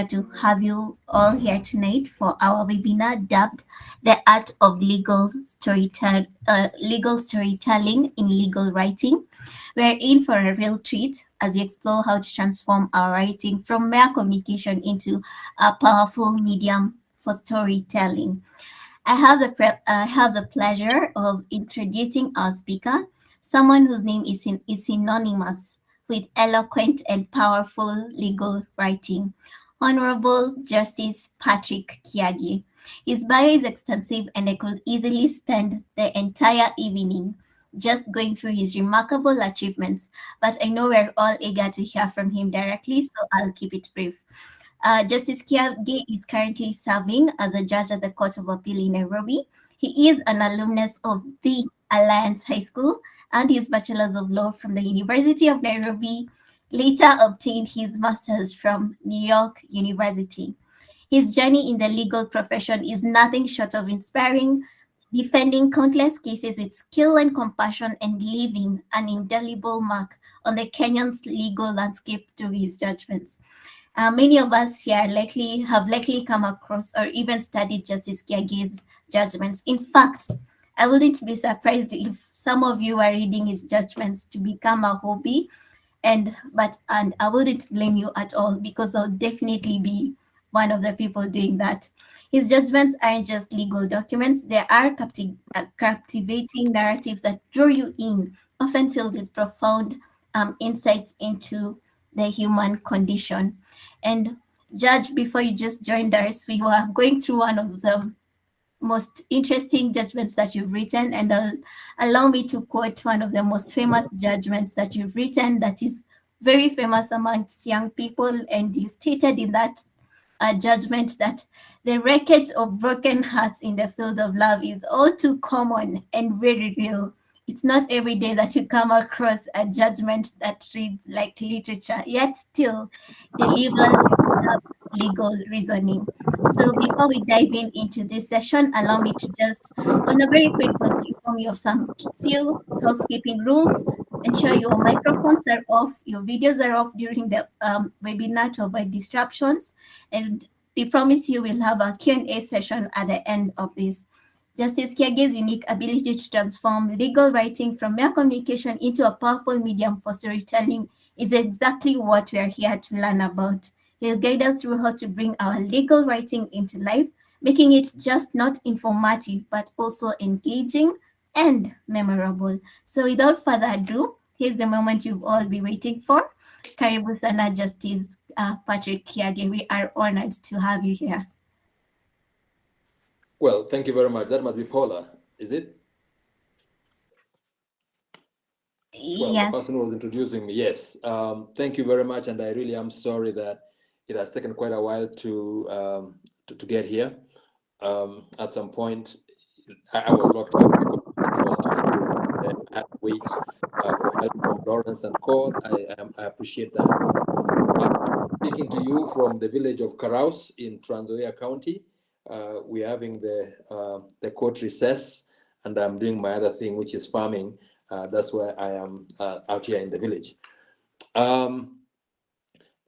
pleasure to have you all here tonight for our webinar dubbed "The Art of Legal Storytelling in Legal Writing." We're in for a real treat as we explore how to transform our writing from mere communication into a powerful medium for storytelling. I have the pleasure of introducing our speaker, someone whose name is synonymous with eloquent and powerful legal writing, Honorable Justice Patrick Kiage. His bio is extensive, and I could easily spend the entire evening just going through his remarkable achievements, but I know we're all eager to hear from him directly, so I'll keep it brief. Justice Kiage is currently serving as a judge at the Court of Appeal in Nairobi. He is an alumnus of the Alliance High School and his Bachelor's of Law from the University of Nairobi, later obtained his Master's from New York University. His journey in the legal profession is nothing short of inspiring, defending countless cases with skill and compassion and leaving an indelible mark on the Kenyan's legal landscape through his judgments. Many of us here likely come across or even studied Justice Kiage's judgments. In fact, I wouldn't be surprised if some of you are reading his judgments to become a hobby, and I wouldn't blame you at all because I'll definitely be one of the people doing that. His judgments aren't just legal documents; they are captivating narratives that draw you in, often filled with profound insights into the human condition. And Judge, before you just joined us, we were going through one of the most interesting judgments that you've written, and allow me to quote one of the most famous judgments that you've written that is very famous amongst young people. And you stated in that judgment that the wreckage of broken hearts in the field of love is all too common and very real. It's not every day that you come across a judgment that reads like literature, yet still delivers sharp legal reasoning. So before we dive in into this session, allow me to just, on a very quick note, inform you of some few housekeeping rules. Ensure your microphones are off, your videos are off during the webinar to avoid disruptions, and we promise you we'll have a Q&A session at the end of this. Justice Kiage's unique ability to transform legal writing from mere communication into a powerful medium for storytelling is exactly what we are here to learn about. He'll guide us through how to bring our legal writing into life, making it just not informative, but also engaging and memorable. So without further ado, here's the moment you've all been waiting for. Karibu sana, Justice Patrick Kiage. We are honored to have you here. Well, thank you very much. That must be Paula, is it? Well, Yes. the person who was introducing me, yes. Thank you very much, and I really am sorry that it has taken quite a while to get here. At some point, I was locked up because it was too full. I had to wait for help from Lawrence and Co. I appreciate that. I'm speaking to you from the village of Karaus in Trans Nzoia County. We're having the court recess, and I'm doing my other thing, which is farming. That's where I am out here in the village.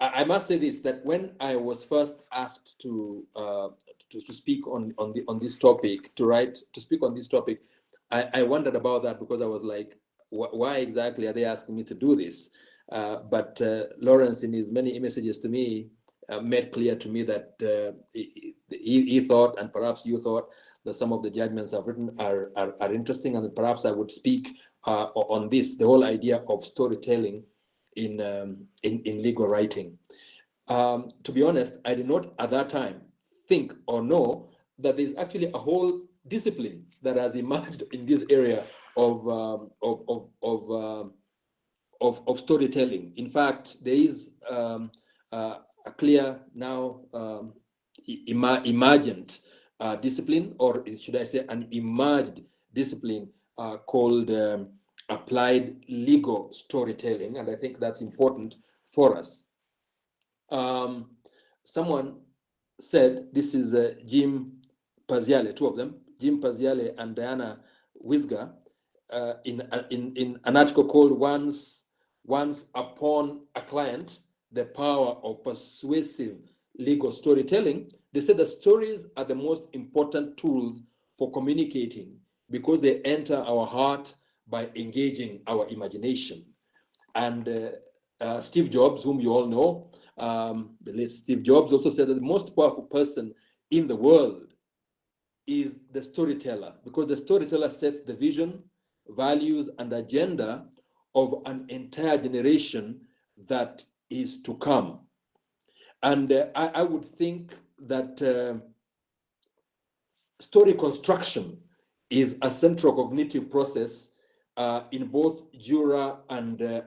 I must say this, that when I was first asked to speak on this topic, to speak on this topic, I wondered about that because I was like, why exactly are they asking me to do this? But Lawrence, in his many messages to me, made clear to me that he thought, and perhaps you thought, that some of the judgments I've written are interesting, and perhaps I would speak on this, the whole idea of storytelling in legal writing. To be honest, I did not at that time think or know that there's actually a whole discipline that has emerged in this area of storytelling. In fact, there is a clear now emergent discipline, or should I say an emerged discipline called applied legal storytelling, and I think that's important for us. Someone said, this is Jim Paziale, two of them, Jim Paziale and Diana Wisger, in an article called Once Upon a Client, the Power of Persuasive legal storytelling, they said that stories are the most important tools for communicating because they enter our heart by engaging our imagination. And Steve Jobs, whom you all know, the late Steve Jobs, also said that the most powerful person in the world is the storyteller, because the storyteller sets the vision, values, and agenda of an entire generation that is to come. And I would think that story construction is a central cognitive process in both juror and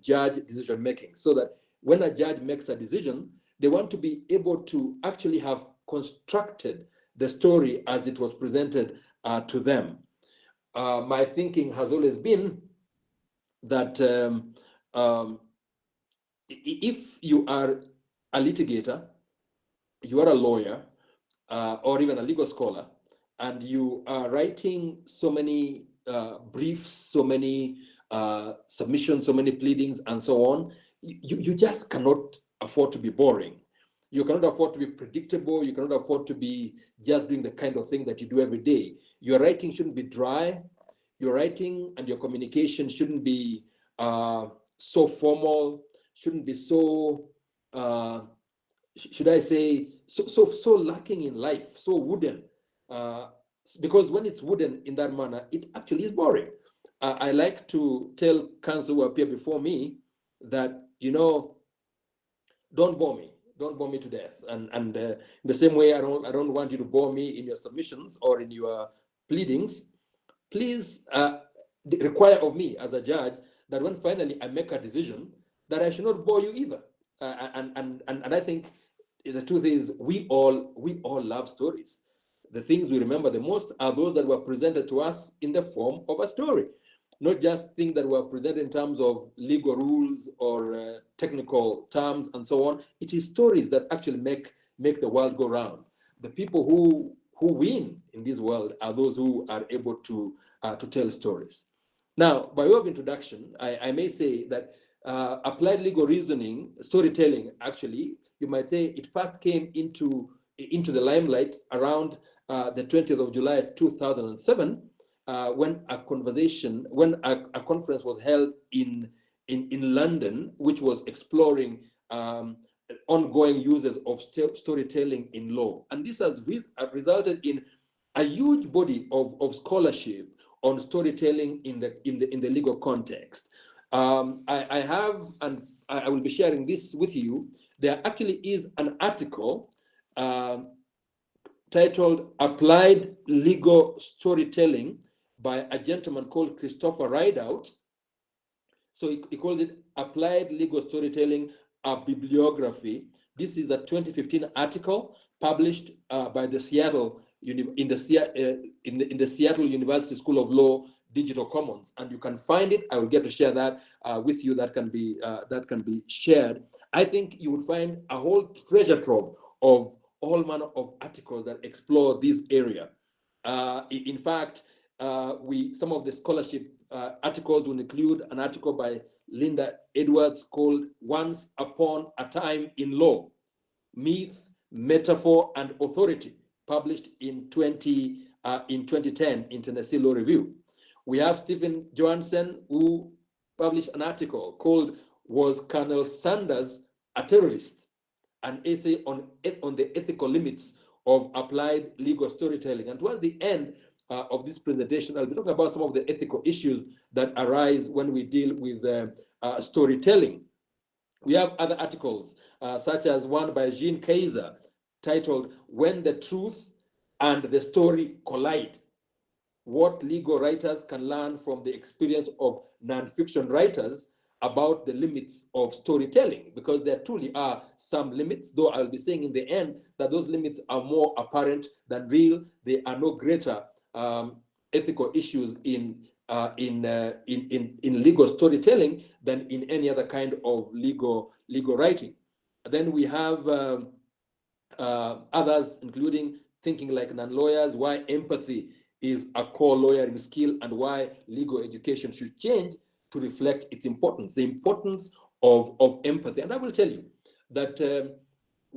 judge decision making. So that when a judge makes a decision, they want to be able to actually have constructed the story as it was presented to them. My thinking has always been that if you are a litigator, you are a lawyer, or even a legal scholar, and you are writing so many briefs, so many submissions, so many pleadings, and so on, you just cannot afford to be boring. You cannot afford to be predictable. You cannot afford to be just doing the kind of thing that you do every day. Your writing shouldn't be dry. Your writing and your communication shouldn't be so formal, shouldn't be so should I say, so lacking in life, so wooden. Because when it's wooden in that manner, it actually is boring. I like to tell counsel who appear before me that, don't bore me. Don't bore me to death. And the same way, I don't want you to bore me in your submissions or in your pleadings. Please require of me as a judge that when finally I make a decision, that I should not bore you either. And I think the truth is we all love stories. The things we remember the most are those that were presented to us in the form of a story, not just things that were presented in terms of legal rules or technical terms and so on. It is stories that actually make the world go round. The people who win in this world are those who are able to tell stories. Now, by way of introduction, I may say that applied legal reasoning, storytelling, actually, you might say it first came into the limelight around the 20th of July 2007, when a conference was held in London, which was exploring ongoing uses of storytelling in law. And this has resulted in a huge body of scholarship on storytelling in the legal context. I have, and I will be sharing this with you. There actually is an article titled "Applied Legal Storytelling" by a gentleman called Christopher Rideout. So he calls it "Applied Legal Storytelling: A Bibliography." This is a 2015 article published by the Seattle in the Seattle University School of Law Digital Commons, and you can find it. I will get to share that with you. That can be shared. I think you would find a whole treasure trove of all manner of articles that explore this area. In fact, some of the scholarship articles will include an article by Linda Edwards called "Once Upon a Time in Law: Myth, Metaphor, and Authority," published in 2010 in Tennessee Law Review. We have Stephen Johansen, who published an article called "Was Colonel Sanders a Terrorist?" An essay on the ethical limits of applied legal storytelling. And towards the end of this presentation, I'll be talking about some of the ethical issues that arise when we deal with storytelling. We have other articles, such as one by Jean Kaiser, titled "When the Truth and the Story Collide: What Legal Writers Can Learn from the Experience of Nonfiction Writers About the Limits of Storytelling." Because there truly are some limits, though I'll be saying in the end that those limits are more apparent than real. There are no greater ethical issues in legal storytelling than in any other kind of legal writing. Then we have others, including "Thinking Like Non-Lawyers: Why Empathy is a Core Lawyering Skill and Why Legal Education Should Change to Reflect Its Importance," the importance of empathy. And I will tell you that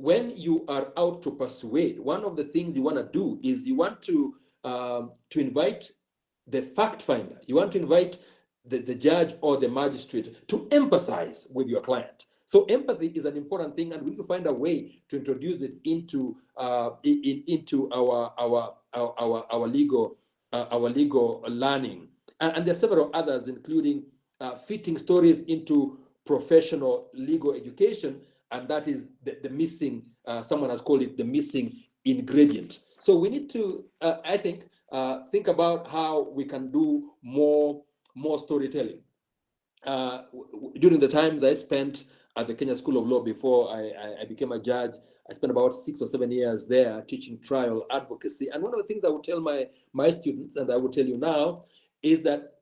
when you are out to persuade, one of the things you want to do is you want to invite the fact finder. You want to invite the judge or the magistrate to empathize with your client. So empathy is an important thing, and we need to find a way to introduce it into our legal learning. And there are several others, including fitting stories into professional legal education, and that is the missing. Someone has called it the missing ingredient. So we need to, I think about how we can do more storytelling. During the times I spent at the Kenya School of Law before I became a judge, I spent about 6 or 7 years there teaching trial advocacy. And one of the things I would tell my students, and I will tell you now, is that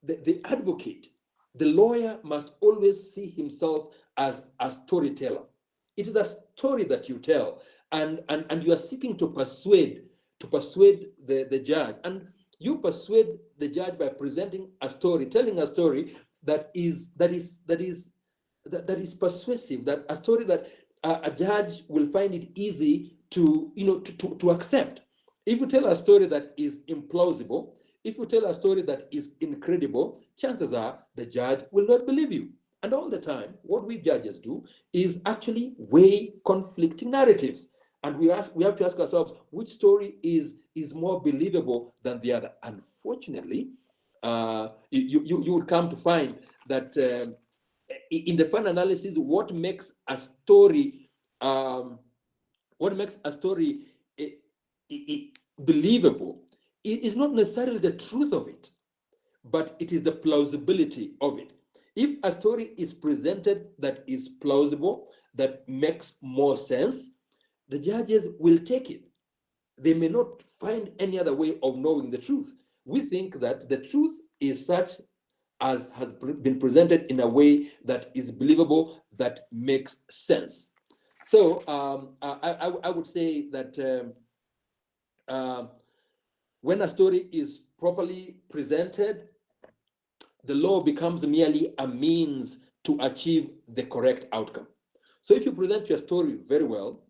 the advocate, the lawyer, must always see himself as a storyteller. It is a story that you tell, and you are seeking to persuade the judge, and you persuade the judge by presenting a story, telling a story that is persuasive, that a story that a judge will find it easy to accept. If you tell a story that is implausible, if you tell a story that is incredible, chances are the judge will not believe you. And all the time, what we judges do is actually weigh conflicting narratives. And we have to ask ourselves, which story is more believable than the other? Unfortunately, you would come to find that in the final analysis, what makes a story believable is not necessarily the truth of it, but it is the plausibility of it. If a story is presented that is plausible, that makes more sense, the judges will take it. They may not find any other way of knowing the truth. We think that the truth is such as has been presented in a way that is believable, that makes sense. So I would say that when a story is properly presented, the law becomes merely a means to achieve the correct outcome. So if you present your story very well,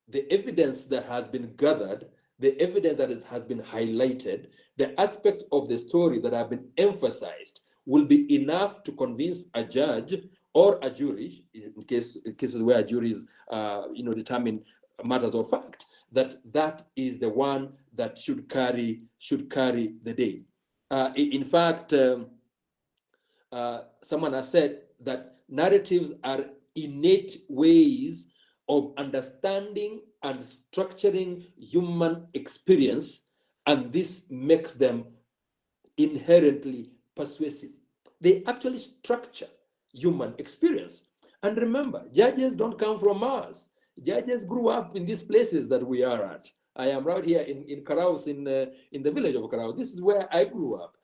the evidence that has been gathered, the evidence that has been highlighted, the aspects of the story that have been emphasized will be enough to convince a judge or a jury, in cases where juries determine matters of fact, that is the one that should carry the day. In fact, someone has said that narratives are innate ways of understanding and structuring human experience, and this makes them inherently persuasive. They actually structure human experience. And remember, judges don't come from Mars. Judges grew up in these places that we are at. I am right here in Karaus, in the village of Karaus. This is where I grew up.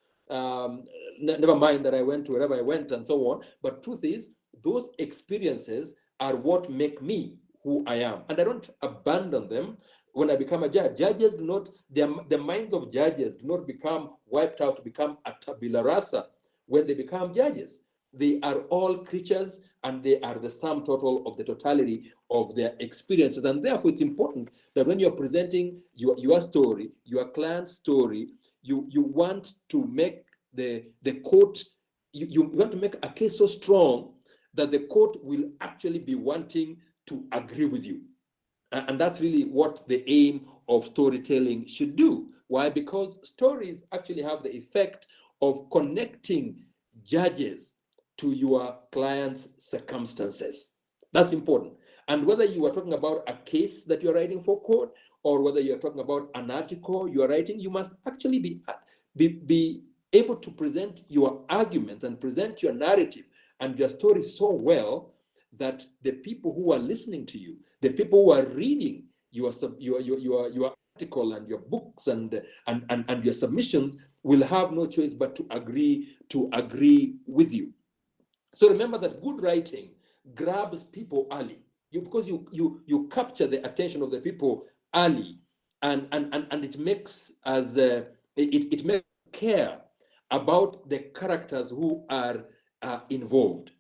Never mind that I went to wherever I went and so on. But truth is, those experiences are what make me who I am. And I don't abandon them when I become a judge. Judges do not, the minds of judges do not become wiped out to become a tabula rasa when they become judges. They are all creatures, and they are the sum total of the totality of their experiences. And therefore, it's important that when you're presenting your story, your client's story, you want to make the court, you want to make a case so strong that the court will actually be wanting to agree with you. And that's really what the aim of storytelling should do. Why? Because stories actually have the effect of connecting judges to your client's circumstances. That's important. And whether you are talking about a case that you're writing for court, or whether you're talking about an article you're writing, you must actually be able to present your argument and present your narrative and your story so well that the people who are listening to you, the people who are reading your article and your books and your submissions will have no choice but to agree with you. So remember that good writing grabs people early, because you capture the attention of the people early, and it makes us it makes us care about the characters who are involved,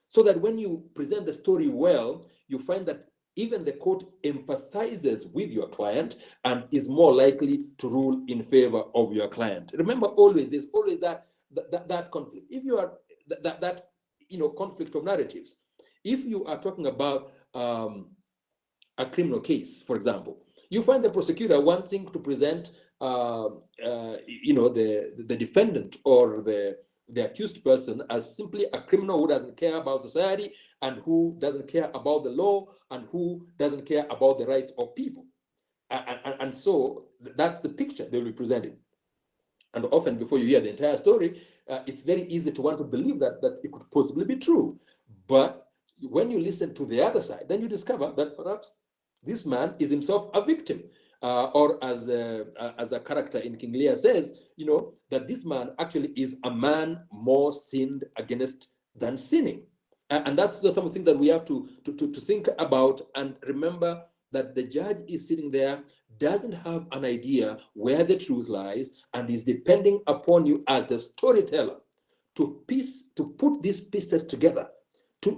so that when you present the story well, you find that even the court empathizes with your client and is more likely to rule in favor of your client. Remember, always there's always that conflict. If you are that conflict of narratives, if you are talking about a criminal case, for example, you find the prosecutor wanting to present, the defendant or the accused person as simply a criminal who doesn't care about society and who doesn't care about the law and who doesn't care about the rights of people. And so that's the picture they will be presenting. And often, before you hear the entire story, it's very easy to want to believe that it could possibly be true. But when you listen to the other side, then you discover that perhaps this man is himself a victim. Or as a character in King Lear says, that this man actually is a man more sinned against than sinning. And that's just something that we have to think about and remember, that the judge is sitting there, doesn't have an idea where the truth lies, and is depending upon you as the storyteller to put these pieces together, to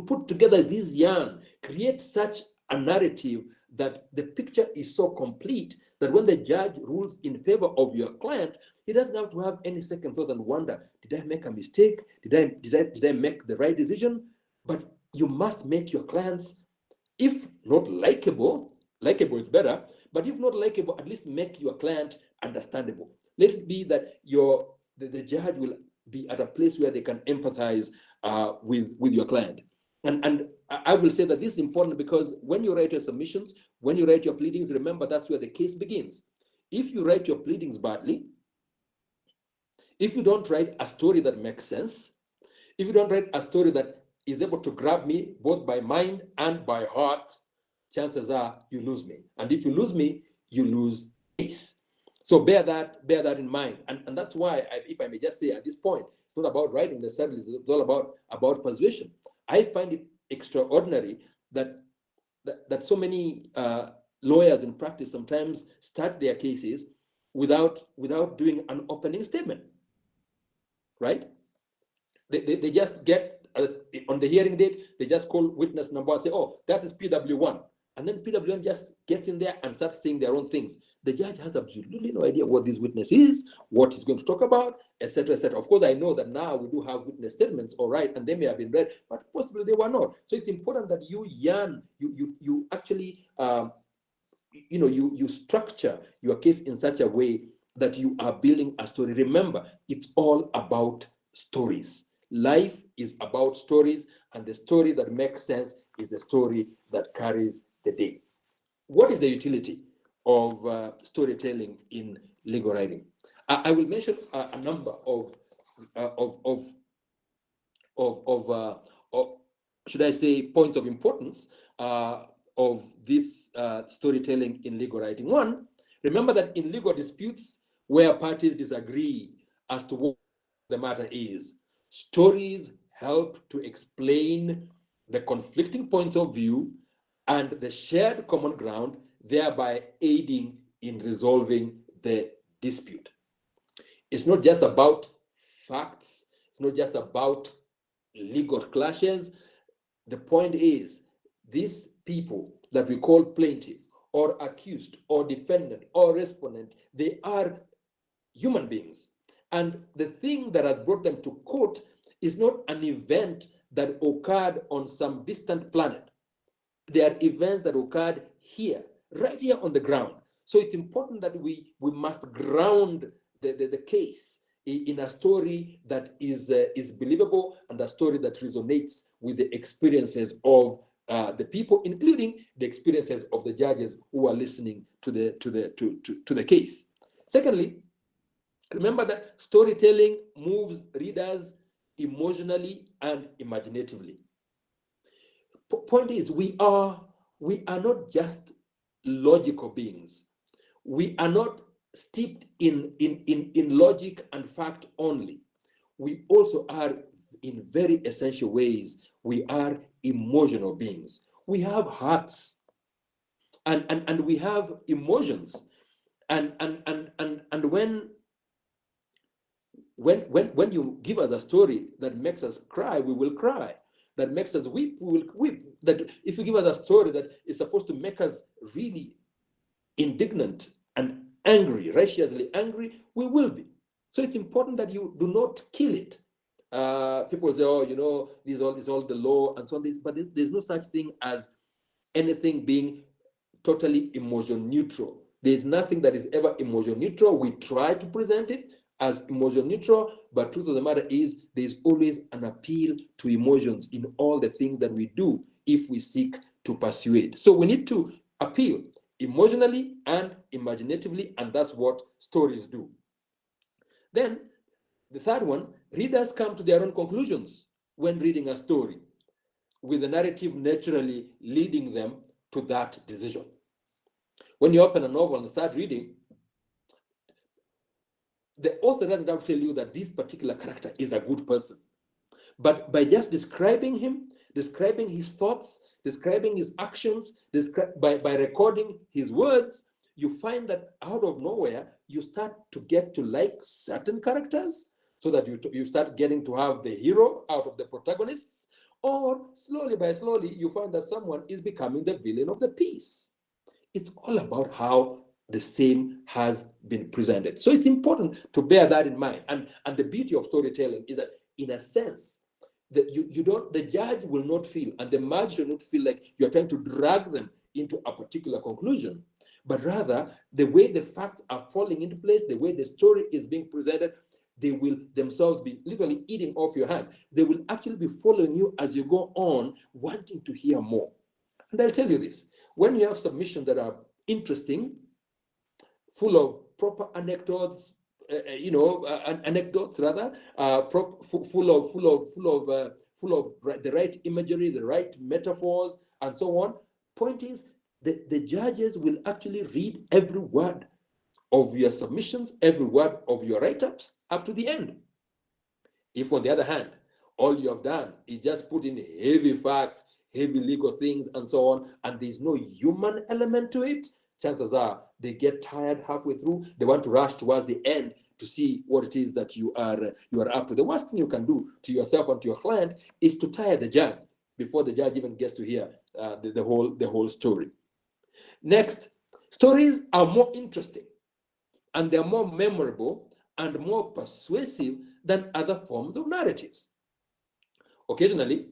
put together this yarn, create such a narrative that the picture is so complete that when the judge rules in favor of your client, he doesn't have to have any second thought and wonder, did I make a mistake? Did I make the right decision? But you must make your clients, if not likable is better, but if not likable, at least make your client understandable. Let it be that the judge will be at a place where they can empathize with your client. And I will say that this is important because when you write your submissions, when you write your pleadings, remember that's where the case begins. If you write your pleadings badly, if you don't write a story that makes sense, if you don't write a story that is able to grab me both by mind and by heart, chances are you lose me. And if you lose me, you lose peace. So bear that in mind. And that's why, if I may just say at this point, it's not about writing the studies, it's all about persuasion. I find it extraordinary that so many lawyers in practice sometimes start their cases without doing an opening statement, right? They just get on the hearing date, they just call witness number one, say, oh, that is PW1. And then PW1 just gets in there and starts saying their own things. The judge has absolutely no idea what this witness is, what he's going to talk about, etc., etc. Of course, I know that now we do have witness statements, all right, and they may have been read, but possibly they were not. So it's important that you actually, you structure your case in such a way that you are building a story. Remember, it's all about stories. Life is about stories, and the story that makes sense is the story that carries the day. What is the utility of storytelling in legal writing? I will mention a number of should I say, points of importance of this storytelling in legal writing. One, remember that in legal disputes where parties disagree as to what the matter is, stories help to explain the conflicting points of view and the shared common ground, thereby aiding in resolving the dispute. It's not just about facts, it's not just about legal clashes. The point is, these people that we call plaintiff or accused or defendant or respondent, they are human beings. And the thing that has brought them to court is not an event that occurred on some distant planet. They are events that occurred here, right here on the ground. So it's important that we must ground the case in a story that is believable and a story that resonates with the experiences of the people, including the experiences of the judges who are listening to the case. Secondly, remember that storytelling moves readers emotionally and imaginatively. Point is, we are not just logical beings. We are not steeped in logic and fact only. We also are, in very essential ways, we are emotional beings. We have hearts and we have emotions. And when you give us a story that makes us cry, we will cry. that makes us weep, we will weep. That if you give us a story that is supposed to make us really indignant and angry, righteously angry, we will be. So it's important that you do not kill it. People say, oh, this is all the law and so on. But there's no such thing as anything being totally emotion neutral. There's nothing that is ever emotion neutral. We try to present it as emotion neutral, but truth of the matter is there's always an appeal to emotions in all the things that we do if we seek to pursue it. So we need to appeal emotionally and imaginatively, and that's what stories do. Then the third one, readers come to their own conclusions when reading a story, with the narrative naturally leading them to that decision. When you open a novel and start reading, the author doesn't have to tell you that this particular character is a good person. But by just describing him, describing his thoughts, describing his actions, by recording his words, you find that out of nowhere, you start to get to like certain characters, so that you start getting to have the hero out of the protagonists, or slowly by slowly, you find that someone is becoming the villain of the piece. It's all about how the same has been presented. So it's important to bear that in mind. And the beauty of storytelling is that, in a sense, that the judge will not feel, and the magistrate will not feel like you're trying to drag them into a particular conclusion, but rather the way the facts are falling into place, the way the story is being presented, they will themselves be literally eating off your hand. They will actually be following you as you go on, wanting to hear more. And I'll tell you this, when you have submissions that are interesting, full of proper anecdotes, anecdotes rather, full of the right imagery, the right metaphors, and so on. Point is, the judges will actually read every word of your submissions, every word of your write-ups up to the end. If, on the other hand, all you have done is just put in heavy facts, heavy legal things, and so on, and there's no human element to it, chances are they get tired halfway through. They want to rush towards the end to see what it is that you are up to. The worst thing you can do to yourself and to your client is to tire the judge before the judge even gets to hear the whole story. Next, stories are more interesting, and they're more memorable and more persuasive than other forms of narratives. Occasionally,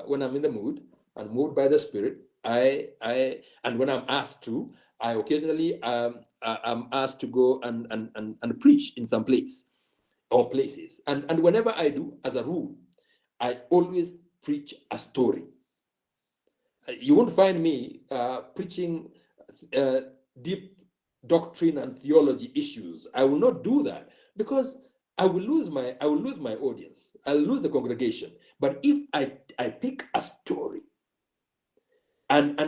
when I'm in the mood and moved by the Spirit, and when I'm asked to, I occasionally I'm asked to go and preach in some place or places. And whenever I do, as a rule, I always preach a story. You won't find me preaching deep doctrine and theology issues. I will not do that, because I will lose my audience. I'll lose the congregation. But if I pick a story and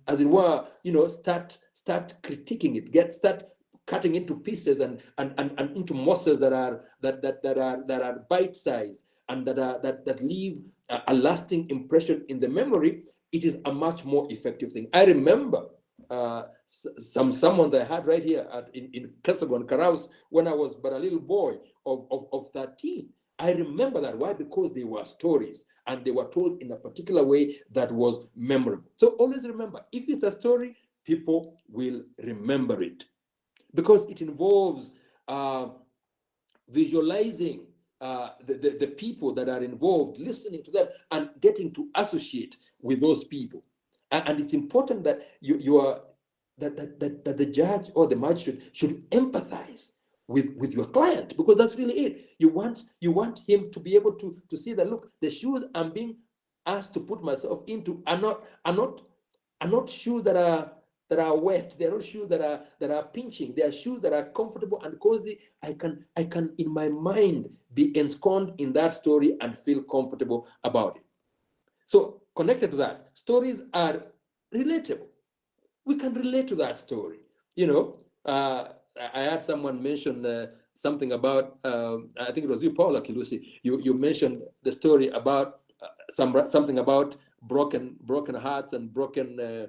as it were, start critiquing it, start cutting into pieces and into morsels that are bite-sized and that leave a lasting impression in the memory, it is a much more effective thing. I remember someone that I had right here in Kesagon, Karaus, when I was but a little boy of 13. I remember that. Why? Because they were stories, and they were told in a particular way that was memorable. So always remember, if it's a story, people will remember it, because it involves visualizing the people that are involved, listening to them, and getting to associate with those people. And it's important that that the judge or the magistrate should empathize with your client, because that's really it. You want him to be able to see that, look, the shoes I'm being asked to put myself into are not shoes that are wet. They're not shoes that are pinching. They are shoes that are comfortable and cozy. I can in my mind be ensconced in that story and feel comfortable about it. So connected to that, stories are relatable. We can relate to that story. I had someone mention something about, I think it was you, Paula Kilusi. You mentioned the story about something about broken hearts and broken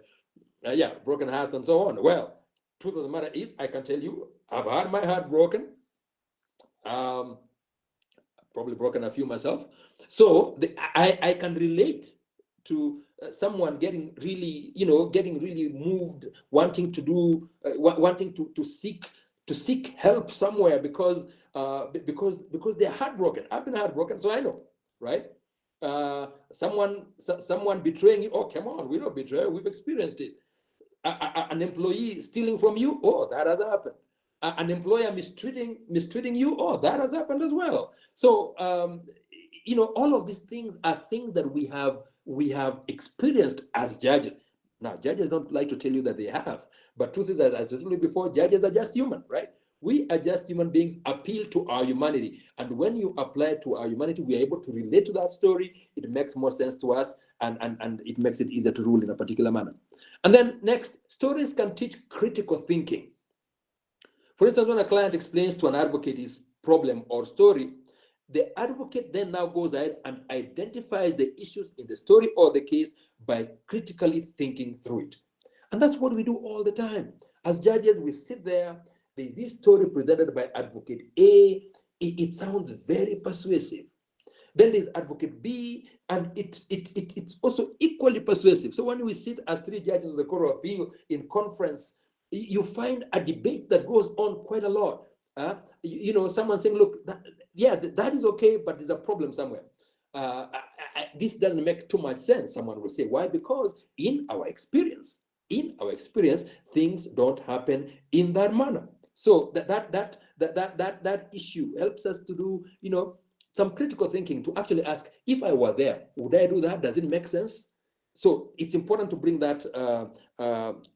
hearts and so on. Well, truth of the matter is, I can tell you, I've had my heart broken. Probably broken a few myself. So I can relate to someone getting really, getting really moved, wanting to do, wanting to seek help somewhere because they're heartbroken. I've been heartbroken, so I know, right? Someone betraying you. Oh, come on, we don't betray. We've experienced it. An employee stealing from you. Oh, that has happened. An employer mistreating you. Oh, that has happened as well. So all of these things are things that we have experienced as judges. Now, judges don't like to tell you that they have, but truth is that, as I told you before, judges are just human, right? We are just human beings appeal to our humanity. And when you apply to our humanity, we are able to relate to that story. It makes more sense to us, and it makes it easier to rule in a particular manner. And then next, stories can teach critical thinking. For instance, when a client explains to an advocate his problem or story, the advocate then now goes ahead and identifies the issues in the story or the case by critically thinking through it. And that's what we do all the time. As judges, we sit there, there's this story presented by advocate A, it sounds very persuasive. Then there's advocate B, and it's also equally persuasive. So when we sit as three judges of the Court of Appeal in conference, you find a debate that goes on quite a lot. Someone saying, look, that is okay, but there's a problem somewhere. This doesn't make too much sense, someone will say. Why? Because in our experience, things don't happen in that manner. So that issue helps us to do, some critical thinking, to actually ask, if I were there, would I do that? Does it make sense? So it's important to bring that,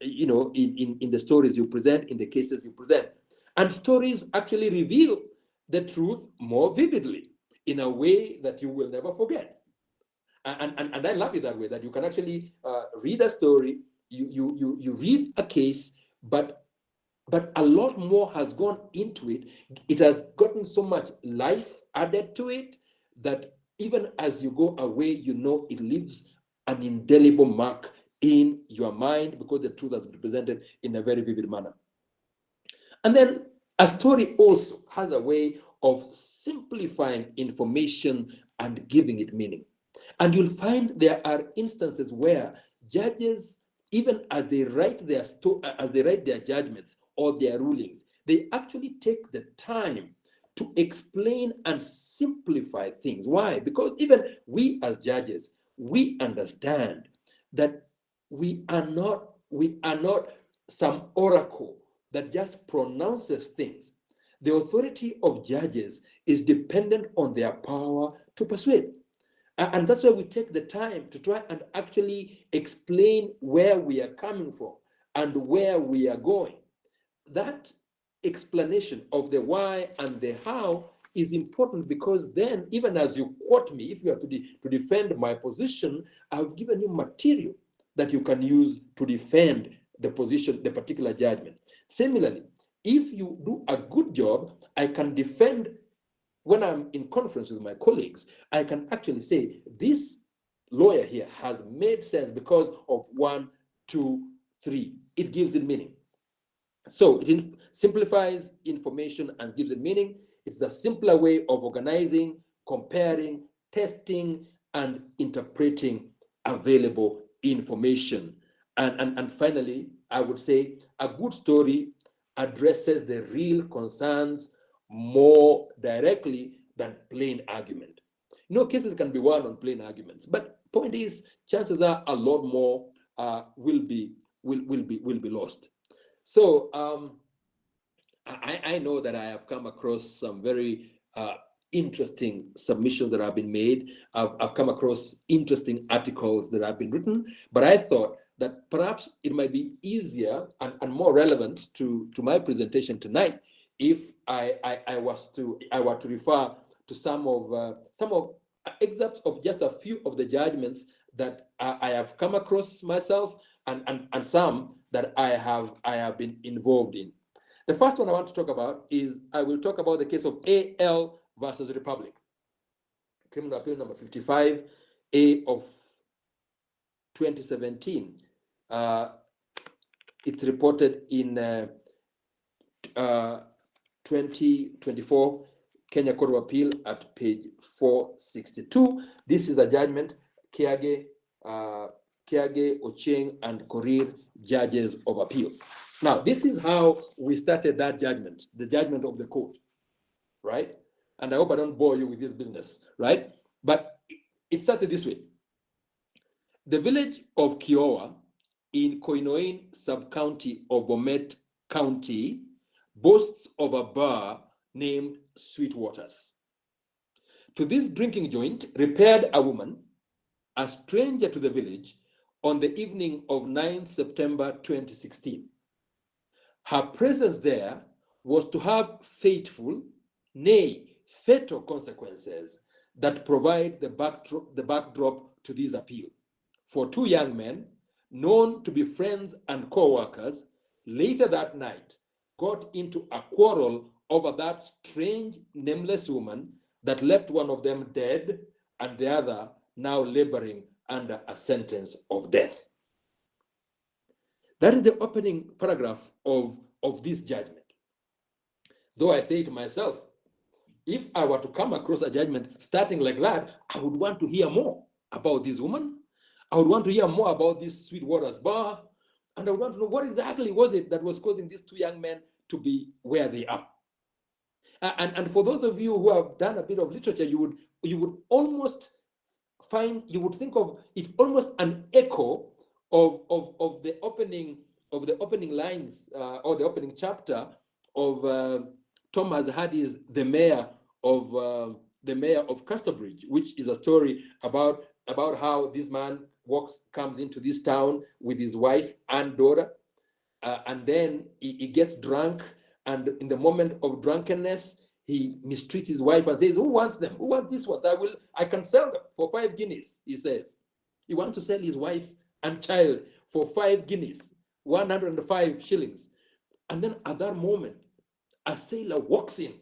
in the stories you present, in the cases you present. And stories actually reveal the truth more vividly in a way that you will never forget. And I love it that way, that you can actually read a story, you read a case, but a lot more has gone into it. It has gotten so much life added to it that even as you go away, it leaves an indelible mark in your mind because the truth has been presented in a very vivid manner. And then a story also has a way of simplifying information and giving it meaning. And you'll find there are instances where judges, even as they write their judgments or their rulings, they actually take the time to explain and simplify things. Why? Because even we as judges, we understand that we are not some oracle that just pronounces things. The authority of judges is dependent on their power to persuade. And that's why we take the time to try and actually explain where we are coming from and where we are going. That explanation of the why and the how is important, because then, even as you quote me, if you are to defend my position, I've given you material that you can use to defend the position, the particular judgment. Similarly, if you do a good job, I can defend. When I'm in conference with my colleagues, I can actually say, this lawyer here has made sense because of 1, 2, 3. It gives it meaning. So it simplifies information and gives it meaning. It's a simpler way of organizing, comparing, testing, and interpreting available information. And finally, I would say a good story addresses the real concerns more directly than plain argument. Cases can be won on plain arguments, but point is, chances are a lot more will be lost. So I know that I have come across some very interesting submissions that have been made. I've come across interesting articles that have been written, but I thought that perhaps it might be easier and more relevant to my presentation tonight if I were to refer to some of excerpts of just a few of the judgments that I have come across myself, and some that I have been involved in. The first one I want to talk about is, I will talk about the case of AL versus Republic, Criminal Appeal number 55, A of 2017. It's reported in 2024 Kenya Court of Appeal at page 462. This is the judgment. Kiage, Ocheng, and Korir, judges of appeal. Now, this is how we started that judgment, the judgment of the court, right? And I hope I don't bore you with this business, right? But it started this way. The village of Kiowa in Koinoin sub-county of Bomet County boasts of a bar named Sweetwaters. To this drinking joint repaired a woman, a stranger to the village, on the evening of 9 September 2016. Her presence there was to have fateful, nay, fatal consequences that provide the backdrop to this appeal. For two young men, known to be friends and co-workers, later that night got into a quarrel over that strange, nameless woman that left one of them dead and the other now laboring under a sentence of death. That is the opening paragraph of this judgment. Though I say to myself, if I were to come across a judgment starting like that, I would want to hear more about this woman. I would want to hear more about this Sweetwater's bar. And I would want to know what exactly was it that was causing these two young men to be where they are. And for those of you who have done a bit of literature, you would almost think of it almost an echo of the opening lines or the opening chapter of Thomas Hardy's The Mayor of Casterbridge, which is a story about how this man comes into this town with his wife and daughter, and then he gets drunk, and in the moment of drunkenness, he mistreats his wife and says, "Who wants them? Who wants this one? I can sell them for 5 guineas." He says he wants to sell his wife and child for 5 guineas, 105 shillings. And then at that moment, a sailor walks in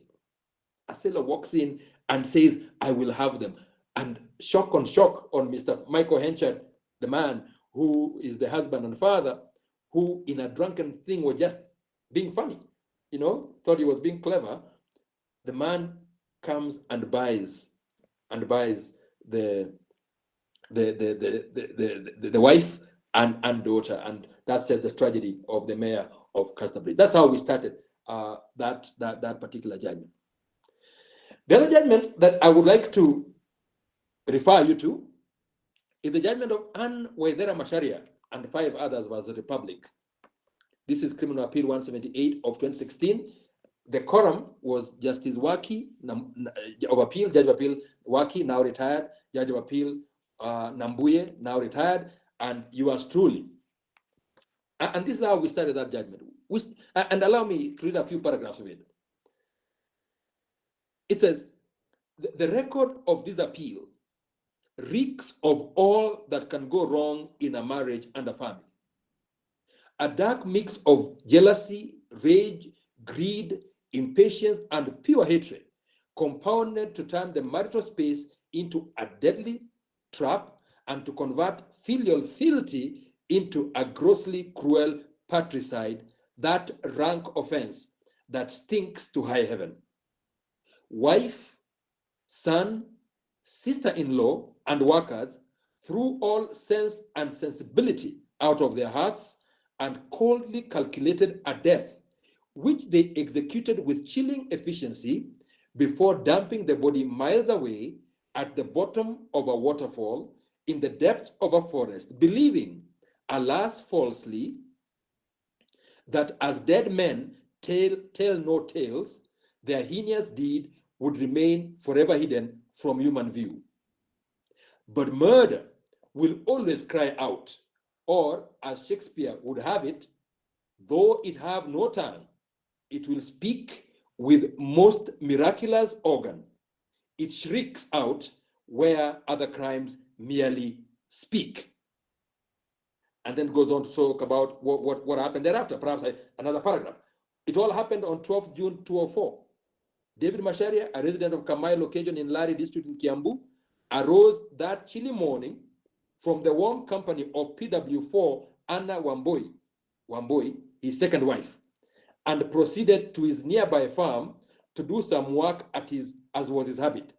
and says, "I will have them." And shock on Mr. Michael Henchard, the man who is the husband and father, who in a drunken thing was just being funny, thought he was being clever. The man comes and buys the wife and daughter, and that's the tragedy of the mayor of Casterbridge. That's how we started that particular judgment. The other judgment that I would like to refer you to is the judgment of Ann Waithera Macharia and 5 others versus Republic. This is Criminal Appeal 178 of 2016. The quorum was Justice Waki of Appeal, Judge of Appeal Waki, now retired, Judge of Appeal Nambuye, now retired, and yours truly. And this is how we started that judgment. And allow me to read a few paragraphs of it. It says, the record of this appeal reeks of all that can go wrong in a marriage and a family. A dark mix of jealousy, rage, greed, impatience, and pure hatred, compounded to turn the marital space into a deadly trap and to convert filial fealty into a grossly cruel patricide, that rank offense that stinks to high heaven. Wife, son, sister-in-law, and workers threw all sense and sensibility out of their hearts and coldly calculated a death, which they executed with chilling efficiency before dumping the body miles away at the bottom of a waterfall in the depth of a forest, believing, alas falsely, that as dead men tell no tales, their heinous deed would remain forever hidden from human view. But murder will always cry out, or as Shakespeare would have it, though it have no tongue, it will speak with most miraculous organ. It shrieks out where other crimes merely speak. And then goes on to talk about what happened thereafter, perhaps another paragraph. It all happened on 12th June 2004. David Macharia, a resident of Kamai location in Lari district in Kiambu, arose that chilly morning from the warm company of PW4 Anna Wamboi, his second wife, and proceeded to his nearby farm to do some work at his as was his habit.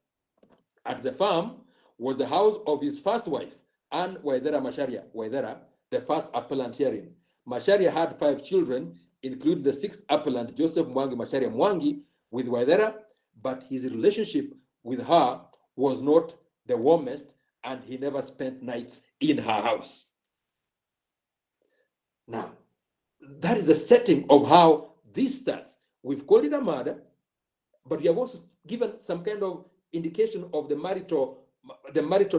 At the farm was the house of his first wife, Anne Waithera Macharia, Waithera, the first appellant herein. Macharia had 5 children, including the 6th appellant, Joseph Mwangi Macharia Mwangi, with Waithera, but his relationship with her was not the warmest, and he never spent nights in her house. Now, that is the setting of how this starts. We've called it a murder, but we have also given some kind of indication of the marital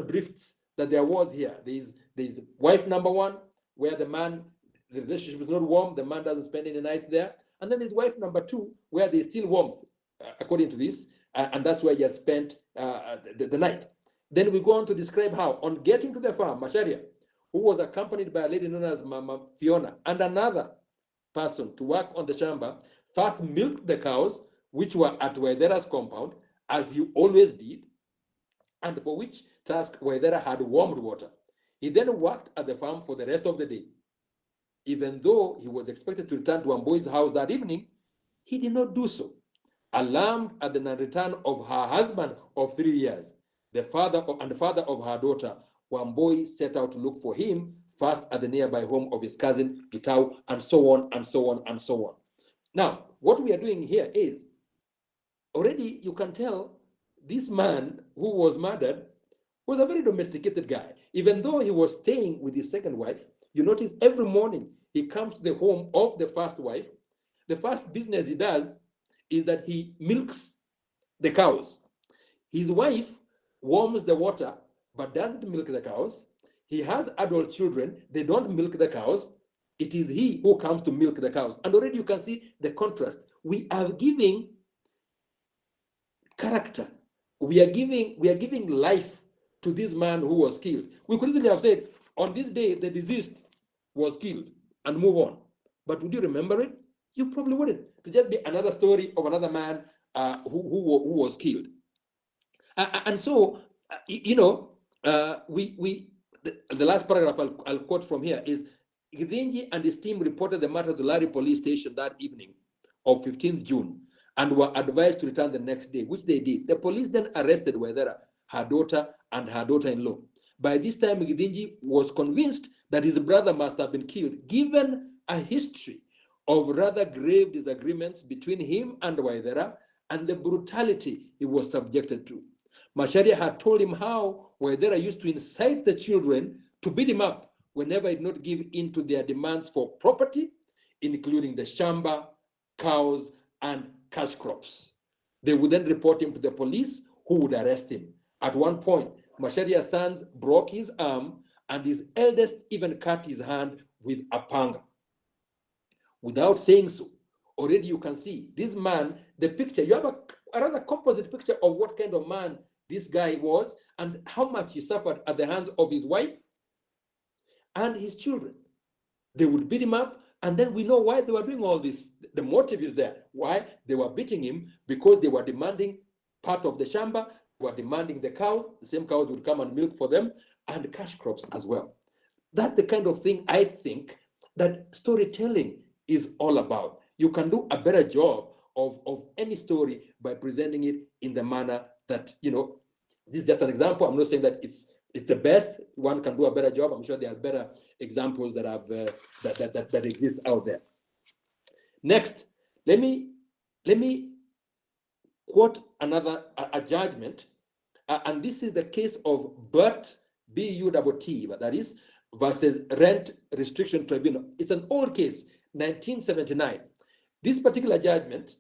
drifts that there was here. There's wife number 1, where the relationship is not warm, the man doesn't spend any nights there. And then there's wife number 2, where there's still warmth, according to this, and that's where he had spent the night. Then we go on to describe how, on getting to the farm, Macharia, who was accompanied by a lady known as Mama Fiona and another person to work on the shamba, first milked the cows, which were at Waithera's compound, as he always did, and for which task Waithera had warmed water. He then worked at the farm for the rest of the day. Even though he was expected to return to Wamboi's house that evening, he did not do so. Alarmed at the non-return of her husband of 3 years, the father of her daughter, Wamboi set out to look for him, first at the nearby home of his cousin Gitau, and so on and so on and so on. Now, what we are doing here is, already you can tell this man who was murdered was a very domesticated guy. Even though he was staying with his second wife, you notice every morning he comes to the home of the first wife. The first business he does is that he milks the cows. His wife warms the water, but doesn't milk the cows. He has adult children, they don't milk the cows. It is he who comes to milk the cows. And already you can see the contrast. We are giving character. We are giving life to this man who was killed. We could easily have said, on this day, the deceased was killed, and move on. But would you remember it? You probably wouldn't. To just be another story of another man who was killed. And so, the last paragraph I'll quote from here is, Githinji and his team reported the matter to Lari police station that evening of 15th June and were advised to return the next day, which they did. The police then arrested Waithera, her daughter, and her daughter-in-law. By this time, Githinji was convinced that his brother must have been killed, given a history of rather grave disagreements between him and Waithera and the brutality he was subjected to. Macharia had told him how Waithera used to incite the children to beat him up whenever he did not give in to their demands for property, including the shamba, cows, and cash crops. They would then report him to the police, who would arrest him. At one point, Macharia's sons broke his arm, and his eldest even cut his hand with a panga. Without saying so, already you can see this man, the picture, you have a rather composite picture of what kind of man this guy was and how much he suffered at the hands of his wife and his children. They would beat him up, and then we know why they were doing all this. The motive is there. Why? They were beating him because they were demanding part of the shamba, they were demanding the cows, the same cows would come and milk for them, and cash crops as well. That's the kind of thing I think that storytelling is all about. You can do a better job of any story by presenting it in the manner that, this is just an example. I'm not saying that it's the best. One can do a better job. I'm sure there are better examples that have that exist out there. Next, let me quote another judgment, and this is the case of Burt B-U-T-T, that is, versus Rent Restriction Tribunal. It's an old case, 1979. This particular judgment,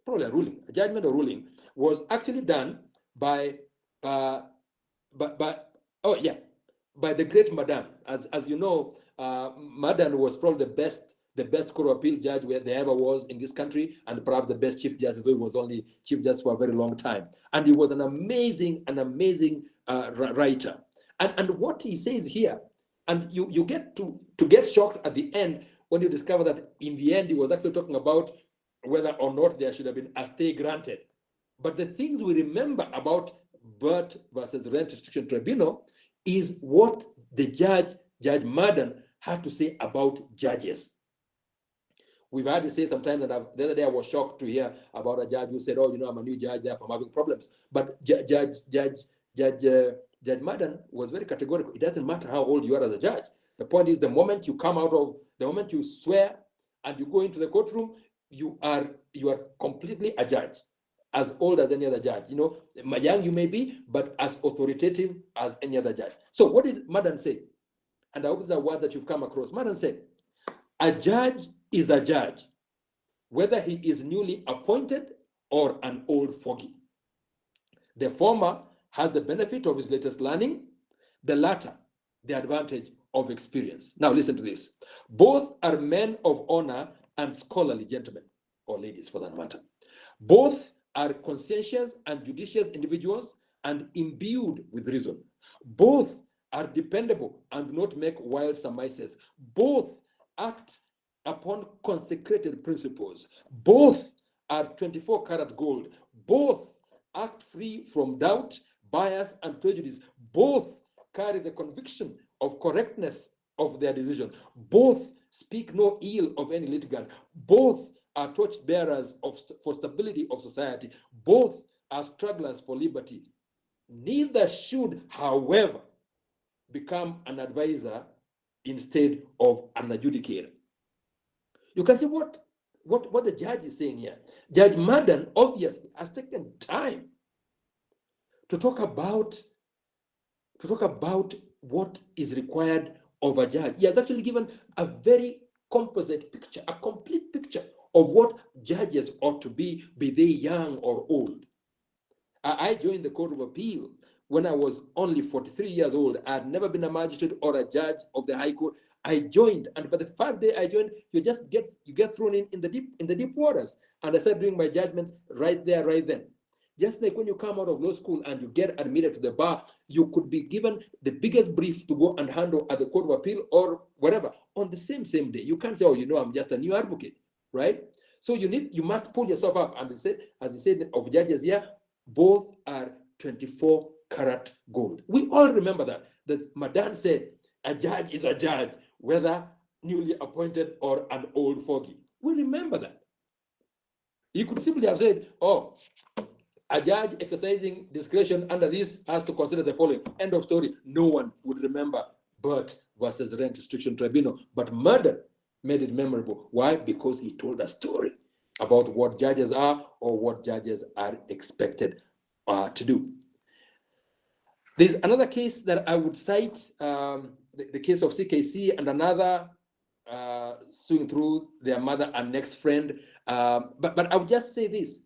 probably a judgment or ruling, was actually done by the great Madan. As you know, Madan was probably the best court of appeal judge there ever was in this country, and perhaps the best chief justice, though he was only chief justice for a very long time. And he was an amazing writer. And what he says here, and you get to get shocked at the end when you discover that in the end he was actually talking about whether or not there should have been a stay granted. But the things we remember about Burt versus Rent Restriction Tribunal is what the Judge Madan, had to say about judges. We've had to say sometimes, and the other day I was shocked to hear about a judge who said, "Oh, I'm a new judge, therefore I'm having problems." But Judge Madden was very categorical. It doesn't matter how old you are as a judge. The point is, the moment you swear and you go into the courtroom, you are completely a judge, as old as any other judge. Young you may be, but as authoritative as any other judge. So what did Madden say? And I hope it's a word that you've come across. Madden said, a judge is a judge, whether he is newly appointed or an old fogey. The former has the benefit of his latest learning, the latter, the advantage of experience. Now listen to this. Both are men of honor and scholarly gentlemen, or ladies for that matter. Both are conscientious and judicious individuals and imbued with reason. Both are dependable and do not make wild surmises. Both act upon consecrated principles. Both are 24 karat gold. Both act free from doubt, bias, and prejudice. Both carry the conviction of correctness of their decision. Both speak no ill of any litigant. Both are torch bearers for stability of society. Both are strugglers for liberty. Neither should, however, become an advisor instead of an adjudicator. You can see what the judge is saying here. Judge Madden obviously has taken time to talk about what is required of a judge. He has actually given a very composite picture, a complete picture of what judges ought to be they young or old. I joined the Court of Appeal when I was only 43 years old. I had never been a magistrate or a judge of the High Court. I joined, and by the first day I joined, you get thrown in the deep waters. And I started doing my judgments right there, right then. Just like when you come out of law school and you get admitted to the bar, you could be given the biggest brief to go and handle at the Court of Appeal or whatever on the same day. You can't say, "Oh, I'm just a new advocate," right? So you must pull yourself up. And as he said of judges here, both are 24 karat gold. We all remember that Madan said, a judge is a judge, whether newly appointed or an old fogey. We remember that. He could simply have said, "Oh, a judge exercising discretion under this has to consider the following." End of story. No one would remember Burt versus Rent Restriction Tribunal. But Murder made it memorable. Why? Because he told a story about what judges are or what judges are expected to do. There's another case that I would cite, the case of CKC and another suing through their mother and next friend. But I would just say this.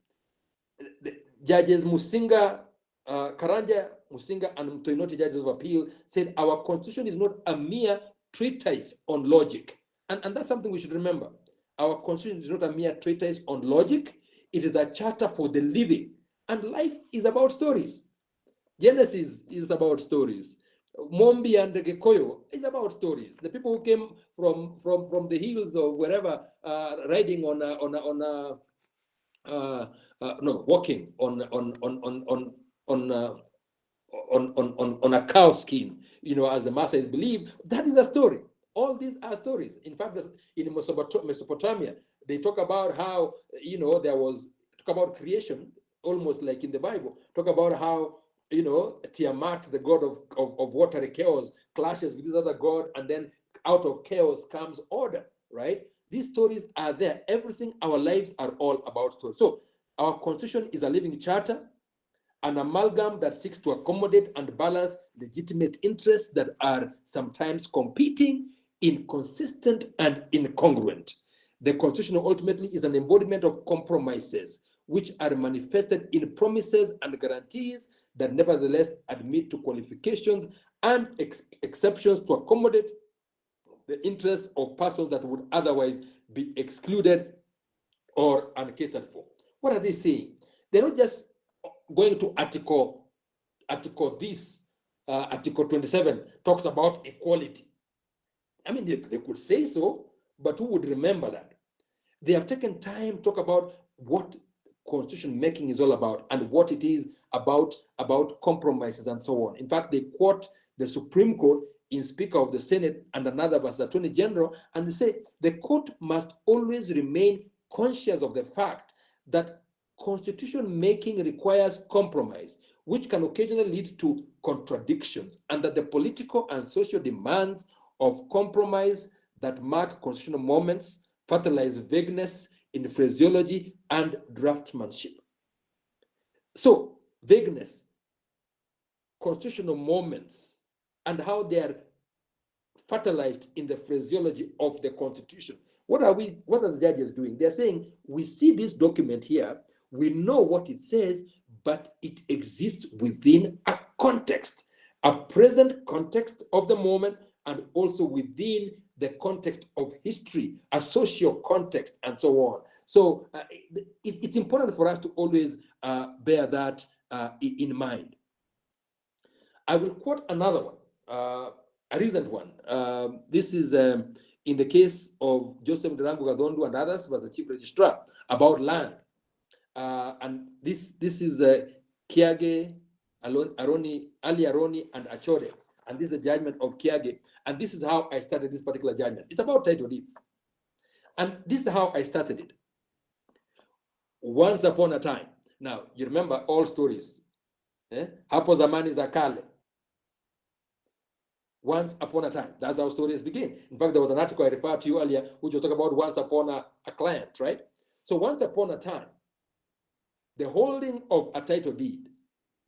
Judges Musinga, Karanja, Musinga, and Mtoinoti judges of appeal said our constitution is not a mere treatise on logic. And that's something we should remember. Our constitution is not a mere treatise on logic. It is a charter for the living. And life is about stories. Genesis is about stories. Mombi and Gekoyo is about stories. The people who came from the hills or wherever, riding walking on a cow skin, as the Maasais believe, that is a story. All these are stories. In fact, in Mesopotamia, they talk about how, talk about creation, almost like in the Bible, talk about how, Tiamat, the god of watery chaos, clashes with this other god, and then out of chaos comes order, right? These stories are there. Everything, our lives are all about stories. So our constitution is a living charter, an amalgam that seeks to accommodate and balance legitimate interests that are sometimes competing, inconsistent, and incongruent. The constitution ultimately is an embodiment of compromises, which are manifested in promises and guarantees that nevertheless admit to qualifications and exceptions to accommodate the interests of persons that would otherwise be excluded or uncatered for. What are they saying? They're not just going to Article 27 talks about equality. I mean, they could say so, but who would remember that? They have taken time to talk about what constitution making is all about and what it is about compromises and so on. In fact, they quote the Supreme Court in Speaker of the Senate and another was Attorney General, and they say the court must always remain conscious of the fact that constitution making requires compromise, which can occasionally lead to contradictions, and that the political and social demands of compromise that mark constitutional moments fertilize vagueness in phraseology and draftsmanship. So, vagueness, constitutional moments, and how they are fertilized in the phraseology of the Constitution. What are the judges doing? They're saying, we see this document here, we know what it says, but it exists within a context, a present context of the moment, and also within the context of history, a social context, and so on. So it's important for us to always bear that in mind. I will quote another one, a recent one. This is in the case of Joseph Durango Gadondo and others, was the chief registrar, about land. And this is Kiage, Ali Aroni, and Achode. And this is the judgment of Kiage. And this is how I started this particular judgment. It's about title deeds. And this is how I started it. Once upon a time. Now, you remember all stories. Hapo zamani za kale. Once upon a time. That's how stories begin. In fact, there was an article I referred to you earlier, which was talking about once upon a client, right? So once upon a time, the holding of a title deed,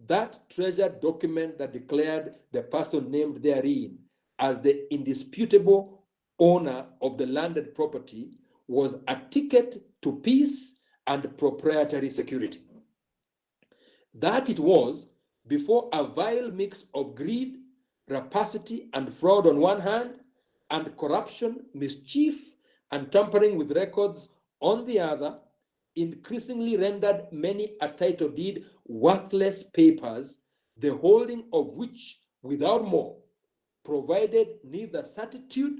that treasured document that declared the person named therein as the indisputable owner of the landed property, was a ticket to peace and proprietary security. That it was, before a vile mix of greed, rapacity, and fraud on one hand, and corruption, mischief, and tampering with records on the other, increasingly rendered many a title deed worthless papers, the holding of which, without more, provided neither certitude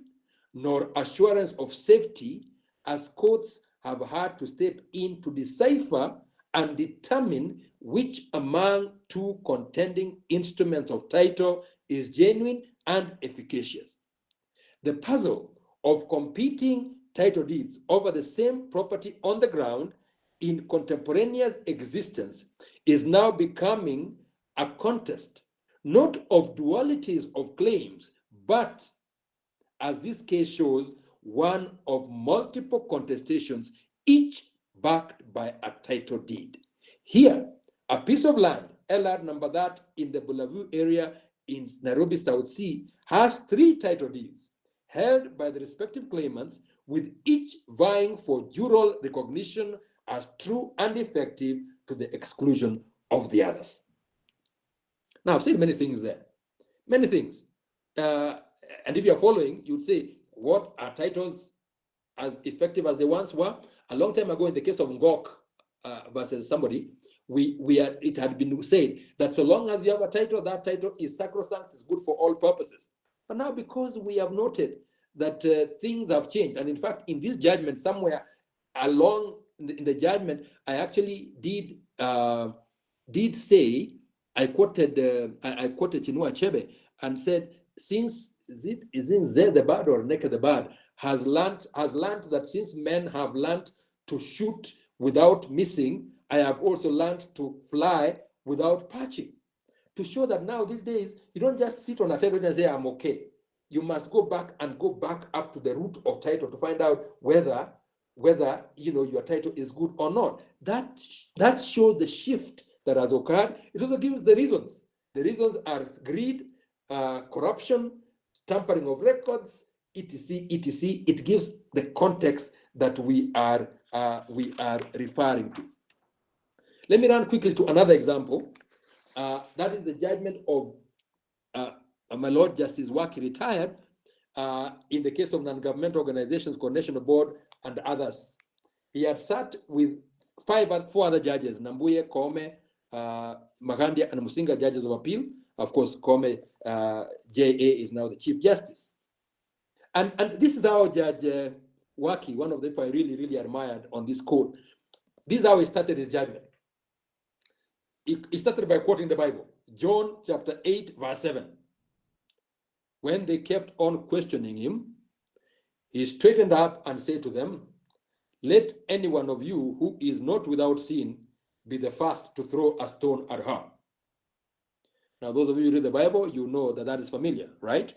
nor assurance of safety, as courts have had to step in to decipher and determine which among two contending instruments of title is genuine and efficacious. The puzzle of competing title deeds over the same property on the ground in contemporaneous existence is now becoming a contest, not of dualities of claims, but, as this case shows, one of multiple contestations, each backed by a title deed. Here, a piece of land, LR number that, in the Bulavu area in Nairobi South Sea, has 3 title deeds held by the respective claimants, with each vying for jural recognition as true and effective to the exclusion of the others. Now, I've said many things there, many things. And if you're following, you'd say, what are titles as effective as they once were? A long time ago, in the case of Ngok versus somebody, it had been said that so long as you have a title, that title is sacrosanct, is good for all purposes. But now, because we have noted that things have changed, and in fact, in this judgment, somewhere along in the judgment, I actually did say, I quoted Chinua Achebe and said, since is it Zé the bird or Naked the bird has learned that since men have learned to shoot without missing, I have also learned to fly without perching. To show that now these days, you don't just sit on a title and say, I'm okay. You must go back up to the root of title to find out whether your title is good or not. That shows the shift that has occurred. It also gives the reasons. The reasons are greed, corruption, tampering of records, etc., etc. It gives the context that we are referring to. Let me run quickly to another example. That is the judgment of my Lord Justice Waki, retired, in the case of non-governmental organizations, Coordination Board, and others. He had sat with 4 other judges, Nambuye, Kome, Magandia, and Musinga, judges of appeal. Of course, Kome, J.A. is now the Chief Justice. And this is how Judge Waki, one of the people I really, really admired on this court, this is how he started his judgment. He started by quoting the Bible, John chapter 8, verse 7. When they kept on questioning him, he straightened up and said to them, "Let any one of you who is not without sin be the first to throw a stone at her." Now, those of you who read the Bible, you know that that is familiar, right?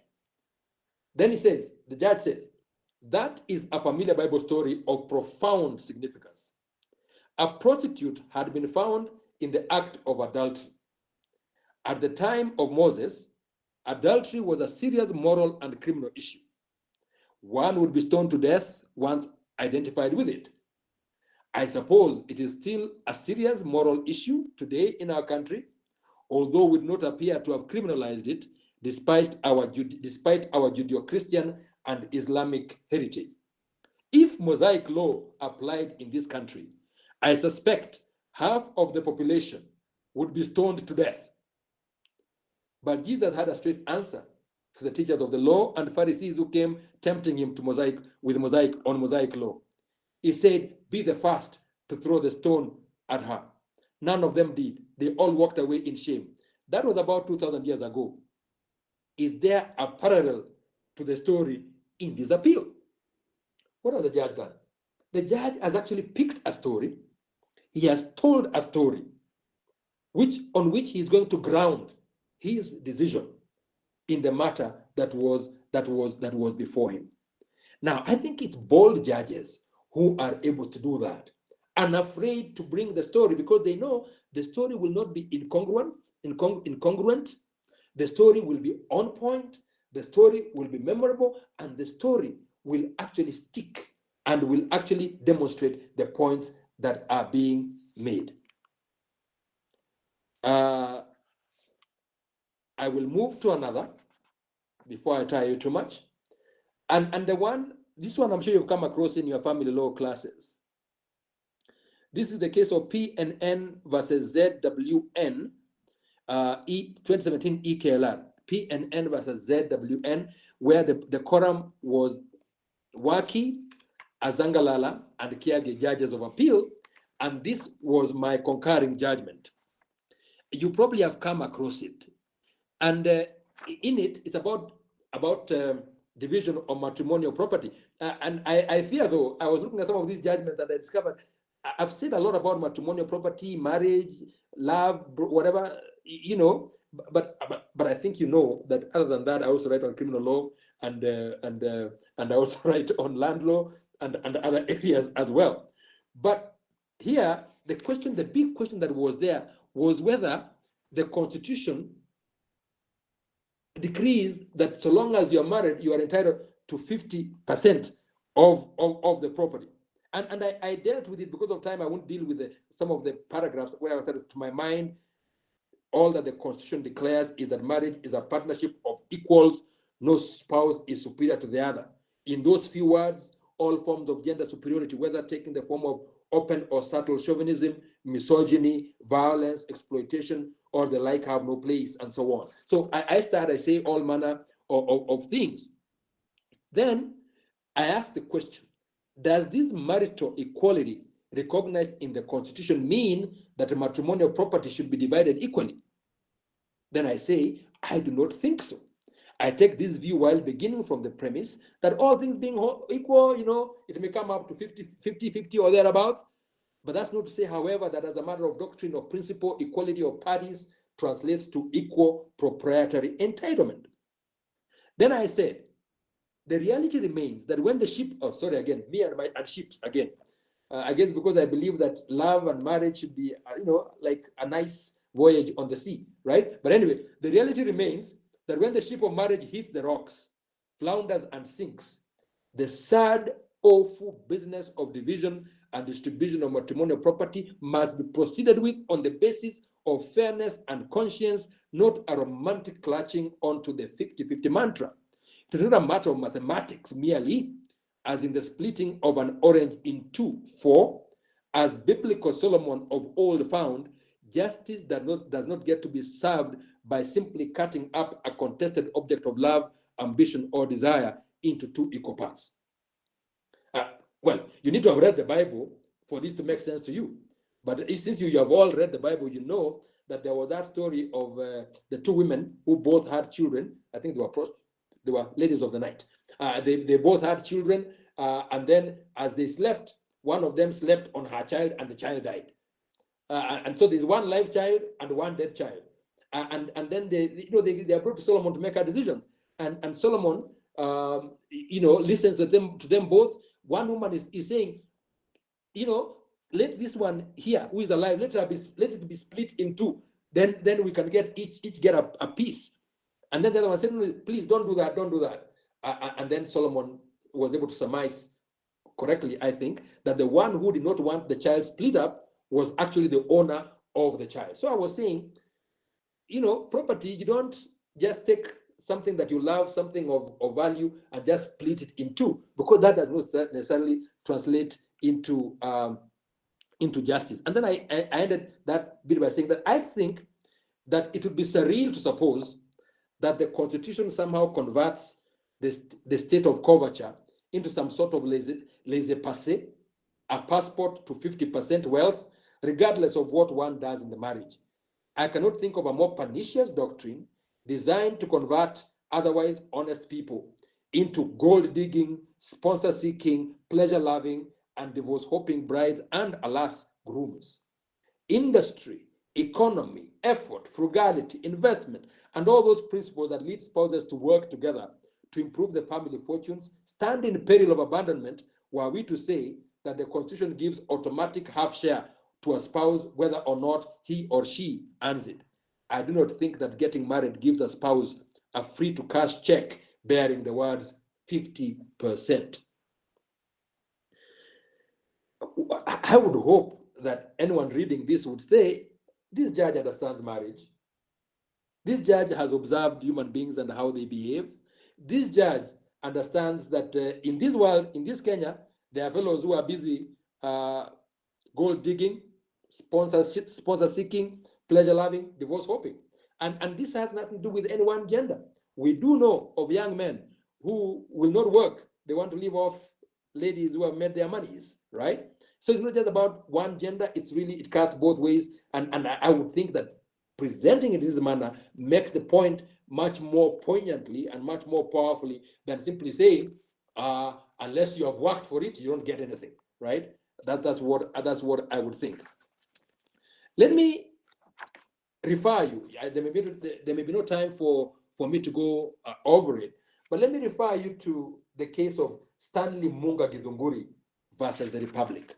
Then he says, the judge says, that is a familiar Bible story of profound significance. A prostitute had been found in the act of adultery. At the time of Moses, adultery was a serious moral and criminal issue. One would be stoned to death once identified with it. I suppose it is still a serious moral issue today in our country, although we do not appear to have criminalized it despite our Judeo-Christian and Islamic heritage. If Mosaic law applied in this country, I suspect half of the population would be stoned to death. But Jesus had a straight answer to the teachers of the law and Pharisees who came tempting him to Mosaic law. He said, "Be the first to throw the stone at her." None of them did. They all walked away in shame. That was about 2,000 years ago. Is there a parallel to the story in this appeal? What has the judge done? The judge has actually picked a story. He has told a story on which he is going to ground his decision in the matter that was before him. Now, I think it's bold judges who are able to do that, unafraid to bring the story because they know the story will not be incongruent. The story will be on point, the story will be memorable, and the story will actually stick and will actually demonstrate the points that are being made. I will move to another before I tire you too much. And this one I'm sure you've come across in your family law classes. This is the case of PNN versus ZWN, 2017 EKLR. PNN versus ZWN, where the quorum was Waki, Azangalala, and Kiage judges of appeal, and this was my concurring judgment. You probably have come across it. And in it, it's about division of matrimonial property. And I fear, though, I was looking at some of these judgments that I discovered, I've said a lot about matrimonial property, marriage, love, whatever, you know, but I think you know that other than that, I also write on criminal law and I also write on land law and other areas as well. But here, the big question that was there was whether the Constitution decrees that so long as you're married, you are entitled to 50% of the property. And I dealt with it because of time. I won't deal with some of the paragraphs where I said, to my mind, all that the Constitution declares is that marriage is a partnership of equals. No spouse is superior to the other. In those few words, all forms of gender superiority, whether taking the form of open or subtle chauvinism, misogyny, violence, exploitation, or the like, have no place, and so on. So I say all manner of things. Then I ask the question, does this marital equality recognized in the Constitution mean that matrimonial property should be divided equally? Then I say, I do not think so. I take this view while beginning from the premise that all things being equal, you know, it may come up to 50-50 or thereabouts. But that's not to say, however, that as a matter of doctrine or principle, equality of parties translates to equal proprietary entitlement. Then I said, the reality remains that when the ship, me and ships again, I guess because I believe that love and marriage should be, like a nice voyage on the sea, right? But anyway, the reality remains that when the ship of marriage hits the rocks, flounders and sinks, the sad, awful business of division and distribution of matrimonial property must be proceeded with on the basis of fairness and conscience, not a romantic clutching onto the 50-50 mantra. It is not a matter of mathematics merely, as in the splitting of an orange in two, for, as biblical Solomon of old found, justice does not get to be served by simply cutting up a contested object of love, ambition, or desire into two equal parts. Well, you need to have read the Bible for this to make sense to you. But since you have all read the Bible, you know that there was that story of the two women who both had children. I think They were ladies of the night. They both had children, and then as they slept, one of them slept on her child, and the child died. And so there's one live child and one dead child. And then they are brought to Solomon to make a decision. And Solomon, listens to them both. One woman is saying, let this one here who is alive, let it be split in two. Then we can get each get a piece. And then the other one said, no, please don't do that, don't do that. And then Solomon was able to surmise correctly, I think, that the one who did not want the child split up was actually the owner of the child. So I was saying, property, you don't just take something that you love, something of value, and just split it in two, because that does not necessarily translate into justice. And then I ended that bit by saying that I think that it would be surreal to suppose that the Constitution somehow converts the state of coverture into some sort of laissez-passer, a passport to 50% wealth, regardless of what one does in the marriage. I cannot think of a more pernicious doctrine designed to convert otherwise honest people into gold-digging, sponsor-seeking, pleasure-loving, and divorce-hoping brides and, alas, grooms. Industry, economy, effort, frugality, investment, and all those principles that lead spouses to work together to improve the family fortunes stand in peril of abandonment were we to say that the Constitution gives automatic half share to a spouse whether or not he or she earns it. I do not think that getting married gives a spouse a free to cash check bearing the words 50%. I would hope that anyone reading this would say, this judge understands marriage. This judge has observed human beings and how they behave. This judge understands that in this world, in this Kenya, there are fellows who are busy gold digging, sponsor seeking, pleasure loving, divorce hoping. And this has nothing to do with any one gender. We do know of young men who will not work. They want to live off ladies who have made their monies, right? So it's not just about one gender. It cuts both ways. And I would think that presenting it in this manner makes the point much more poignantly and much more powerfully than simply saying, unless you have worked for it, you don't get anything, right? That's what I would think. Let me refer you. There may be no time for me to go over it, but let me refer you to the case of Stanley Munga Githunguri versus the Republic.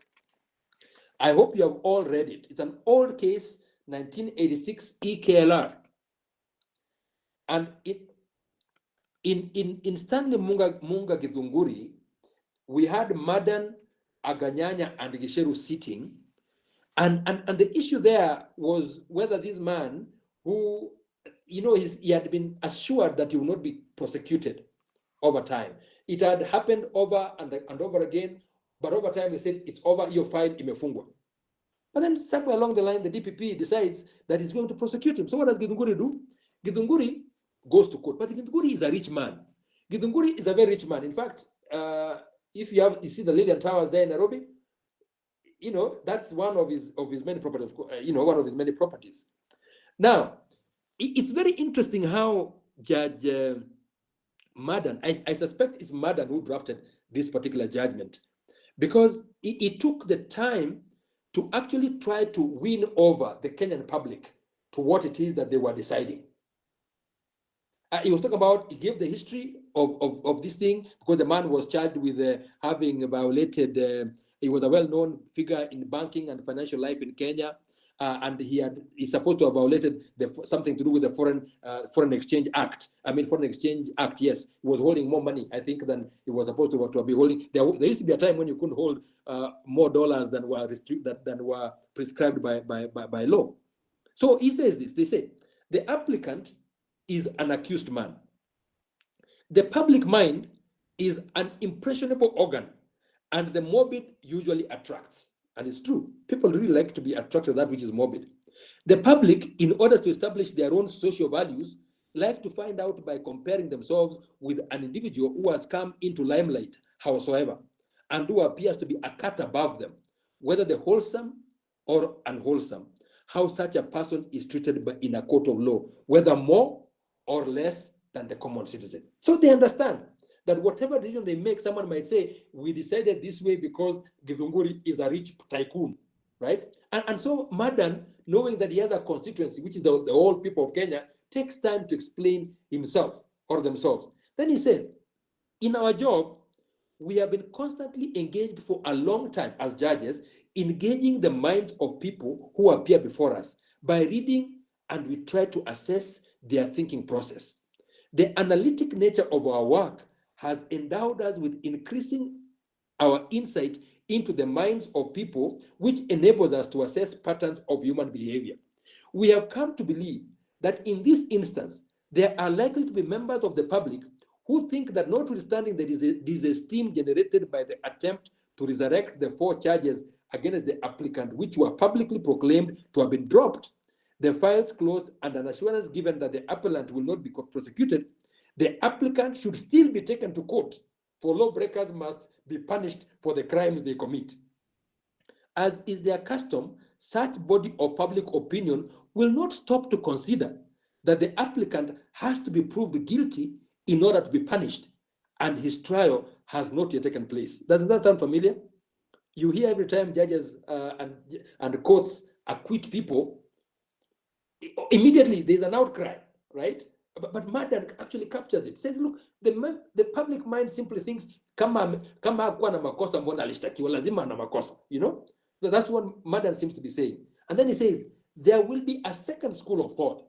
I hope you have all read it. It's an old case, 1986 EKLR. And in Stanley Munga Githunguri, we had Madan, Aganyanya, and Gisheru sitting. And the issue there was whether this man, who, he had been assured that he will not be prosecuted over time. It had happened over and over again, but over time they said, it's over, your file imefungwa. But then somewhere along the line, the DPP decides that he's going to prosecute him. So what does Githunguri do? Githunguri goes to court, but Githunguri is a rich man. Githunguri is a very rich man. In fact, if you see the Lilian Towers there in Nairobi, that's one of his many properties. One of his many properties. Now, it's very interesting how Judge Madan, I suspect it's Madan who drafted this particular judgment, because he took the time to actually try to win over the Kenyan public to what it is that they were deciding. He was talking about, he gave the history of this thing, because the man was charged with having violated, he was a well-known figure in banking and financial life in Kenya, and he's supposed to have violated something to do with the Foreign Exchange Act. Foreign Exchange Act, yes. He was holding more money, I think, than he was supposed to be holding. There used to be a time when you couldn't hold more dollars than were prescribed by law. So he says this, they say, the applicant is an accused man. The public mind is an impressionable organ, and the morbid usually attracts. And it's true. People really like to be attracted to that which is morbid. The public, in order to establish their own social values, like to find out by comparing themselves with an individual who has come into limelight, howsoever, and who appears to be a cut above them, whether the wholesome or unwholesome, how such a person is treated in a court of law, whether more or less than the common citizen. So they understand that whatever decision they make, someone might say, we decided this way because Githunguri is a rich tycoon, right? And so Madan, knowing that he has a constituency, which is the whole people of Kenya, takes time to explain himself or themselves. Then he says, in our job, we have been constantly engaged for a long time as judges, engaging the minds of people who appear before us by reading, and we try to assess their thinking process. The analytic nature of our work has endowed us with increasing our insight into the minds of people, which enables us to assess patterns of human behavior. We have come to believe that in this instance, there are likely to be members of the public who think that, notwithstanding the disesteem generated by the attempt to resurrect the 4 charges against the applicant, which were publicly proclaimed to have been dropped, the files closed, and an assurance given that the appellant will not be prosecuted, the applicant should still be taken to court, for lawbreakers must be punished for the crimes they commit. As is their custom, such body of public opinion will not stop to consider that the applicant has to be proved guilty in order to be punished, and his trial has not yet taken place. Doesn't that sound familiar? You hear every time judges and courts acquit people, immediately there's an outcry, right? But Madan actually captures it. Says, look, the public mind simply thinks kama hakuwa na makosa mbona alishtakiwa, lazima ana makosa, you know? So that's what Madan seems to be saying. And then he says, there will be a second school of thought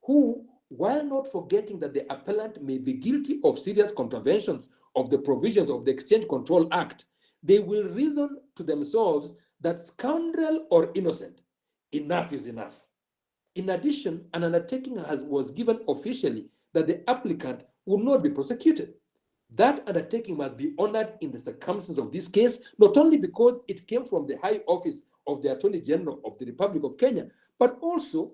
who, while not forgetting that the appellant may be guilty of serious contraventions of the provisions of the Exchange Control Act, they will reason to themselves that, scoundrel or innocent, enough is enough. In addition, an undertaking was given officially that the applicant would not be prosecuted. That undertaking must be honored in the circumstances of this case, not only because it came from the high office of the Attorney General of the Republic of Kenya, but also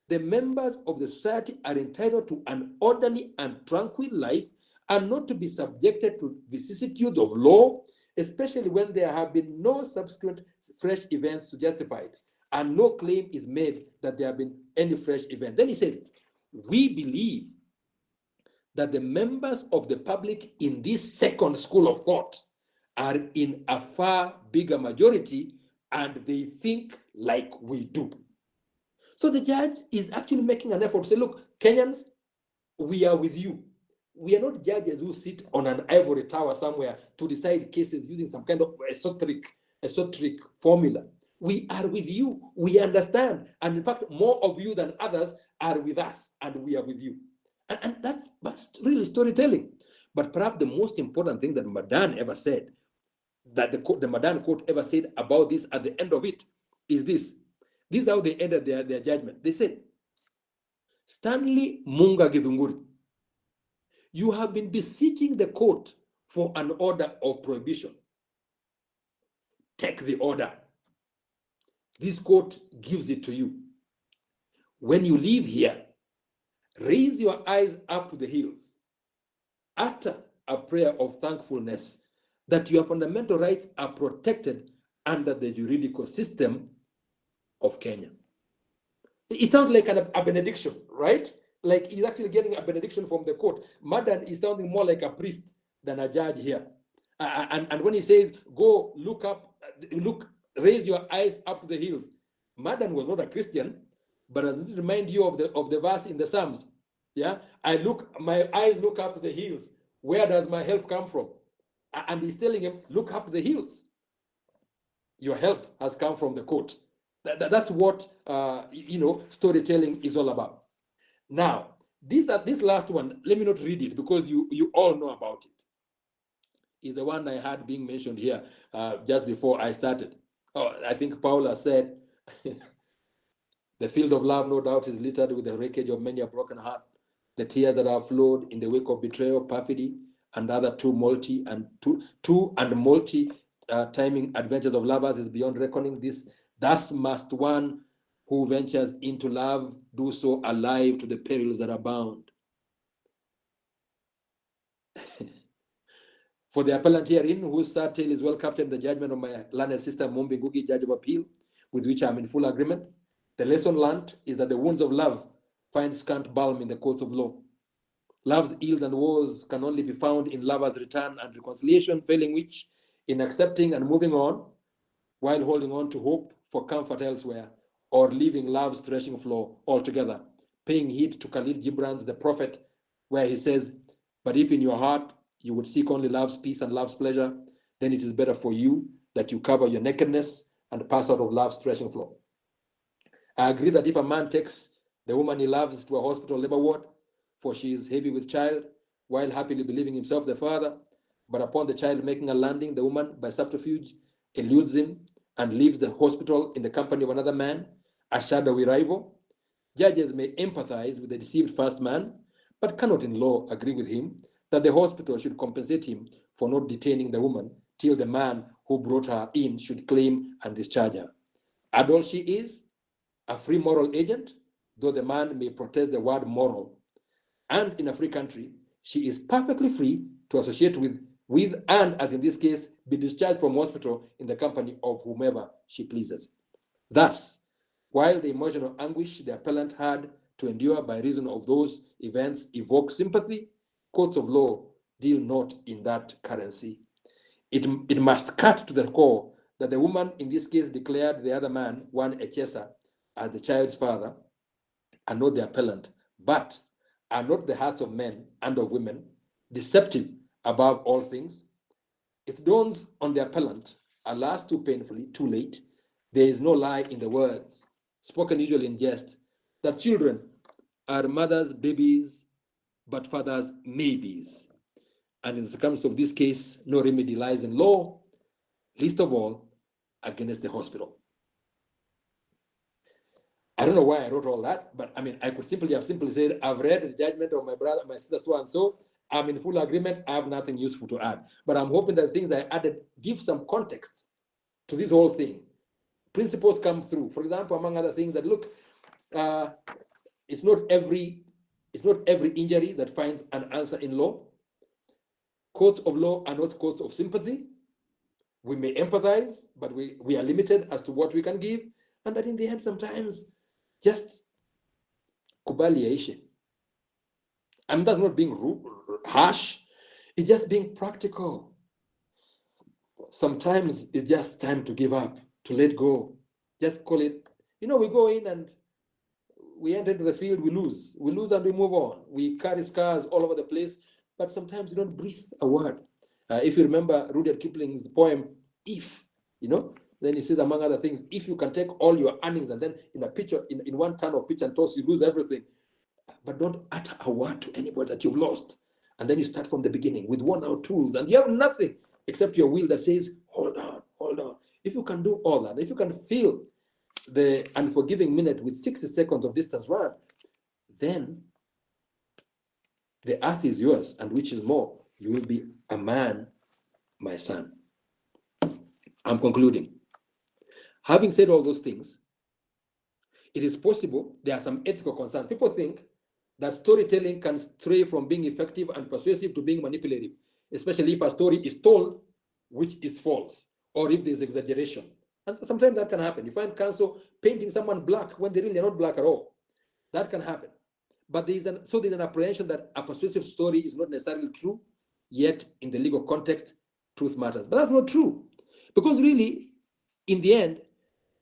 the members of the society are entitled to an orderly and tranquil life and not to be subjected to vicissitudes of law, especially when there have been no subsequent fresh events to justify it, and no claim is made that there have been any fresh event. Then he says, we believe that the members of the public in this second school of thought are in a far bigger majority, and they think like we do. So the judge is actually making an effort to say, look, Kenyans, we are with you. We are not judges who sit on an ivory tower somewhere to decide cases using some kind of esoteric formula. We are with you. We understand. And in fact, more of you than others are with us, and we are with you. And that's really storytelling. But perhaps the most important thing that Madan ever said, that the Madan court ever said about this at the end of it, is this. This is how they ended their judgment. They said, Stanley Munga Githunguri, you have been beseeching the court for an order of prohibition. Take the order. This court gives it to you. When you leave here, raise your eyes up to the hills. Utter a prayer of thankfulness that your fundamental rights are protected under the juridical system of Kenya. It sounds like a benediction, right? Like he's actually getting a benediction from the court. Madan is sounding more like a priest than a judge here. And when he says, go look up, raise your eyes up to the hills. Madan was not a Christian, but I need to remind you of the verse in the Psalms. Yeah, my eyes look up to the hills. Where does my help come from? And he's telling him, look up to the hills. Your help has come from the court. That's what storytelling is all about. Now, this last one, let me not read it because you all know about it. Is the one I had being mentioned here just before I started. Oh, I think Paula said, the field of love, no doubt, is littered with the wreckage of many a broken heart. The tears that have flowed in the wake of betrayal, perfidy, and other two and multi timing adventures of lovers is beyond reckoning. Thus must one who ventures into love do so alive to the perils that abound. For the appellant herein, whose sad tale is well captured in the judgment of my learned sister Mumbi Ngugi, Judge of Appeal, with which I am in full agreement, the lesson learned is that the wounds of love find scant balm in the courts of law. Love's ills and woes can only be found in lovers' return and reconciliation, failing which, in accepting and moving on, while holding on to hope for comfort elsewhere, or leaving love's threshing floor altogether, paying heed to Khalil Gibran's The Prophet, where he says, "But if in your heart you would seek only love's peace and love's pleasure, then it is better for you that you cover your nakedness and pass out of love's threshing floor." I agree that if a man takes the woman he loves to a hospital labor ward, for she is heavy with child, while happily believing himself the father, but upon the child making a landing, the woman, by subterfuge, eludes him and leaves the hospital in the company of another man, a shadowy rival, judges may empathize with the deceived first man, but cannot in law agree with him that the hospital should compensate him for not detaining the woman till the man who brought her in should claim and discharge her. Adult she is, a free moral agent, though the man may protest the word moral. And in a free country, she is perfectly free to associate with and, as in this case, be discharged from hospital in the company of whomever she pleases. Thus, while the emotional anguish the appellant had to endure by reason of those events evoke sympathy, courts of law deal not in that currency. It must cut to the core that the woman in this case declared the other man, one Echesa, as the child's father, and not the appellant, but are not the hearts of men and of women deceptive above all things? It dawns on the appellant, alas too painfully, too late, there is no lie in the words, spoken usually in jest, that children are mothers' babies, but fathers' maybes. And in the circumstance of this case, no remedy lies in law, least of all against the hospital. I don't know why I wrote all that, but I mean, I could simply have said, I've read the judgment of my brother, my sister, so and so. I'm in full agreement. I have nothing useful to add. But I'm hoping that the things I added give some context to this whole thing. Principles come through. For example, among other things, that look, it's not every injury that finds an answer in law. Courts of law are not courts of sympathy. We may empathize, but we are limited as to what we can give. And that in the end, sometimes just kubali yaishe. And that's not being rude, harsh. It's just being practical. Sometimes it's just time to give up, to let go. Just call it, we go in and we enter into the field, we lose and we move on. We carry scars all over the place, but sometimes you don't breathe a word. If you remember Rudyard Kipling's poem, If, then he says, among other things, if you can take all your earnings and then in a pitch, in one turn of pitch and toss, you lose everything, but don't utter a word to anybody that you've lost. And then you start from the beginning with worn-out tools, and you have nothing except your will that says, hold on, hold on. If you can do all that, if you can fill the unforgiving minute with 60 seconds of distance run, then the earth is yours, and which is more, you will be a man, my son. I'm concluding. Having said all those things, it is possible there are some ethical concerns. People think that storytelling can stray from being effective and persuasive to being manipulative, especially if a story is told which is false, or if there's exaggeration. And sometimes that can happen. You find counsel painting someone black when they really are not black at all. That can happen. But there's an apprehension that a persuasive story is not necessarily true, yet in the legal context, truth matters. But that's not true. Because really, in the end,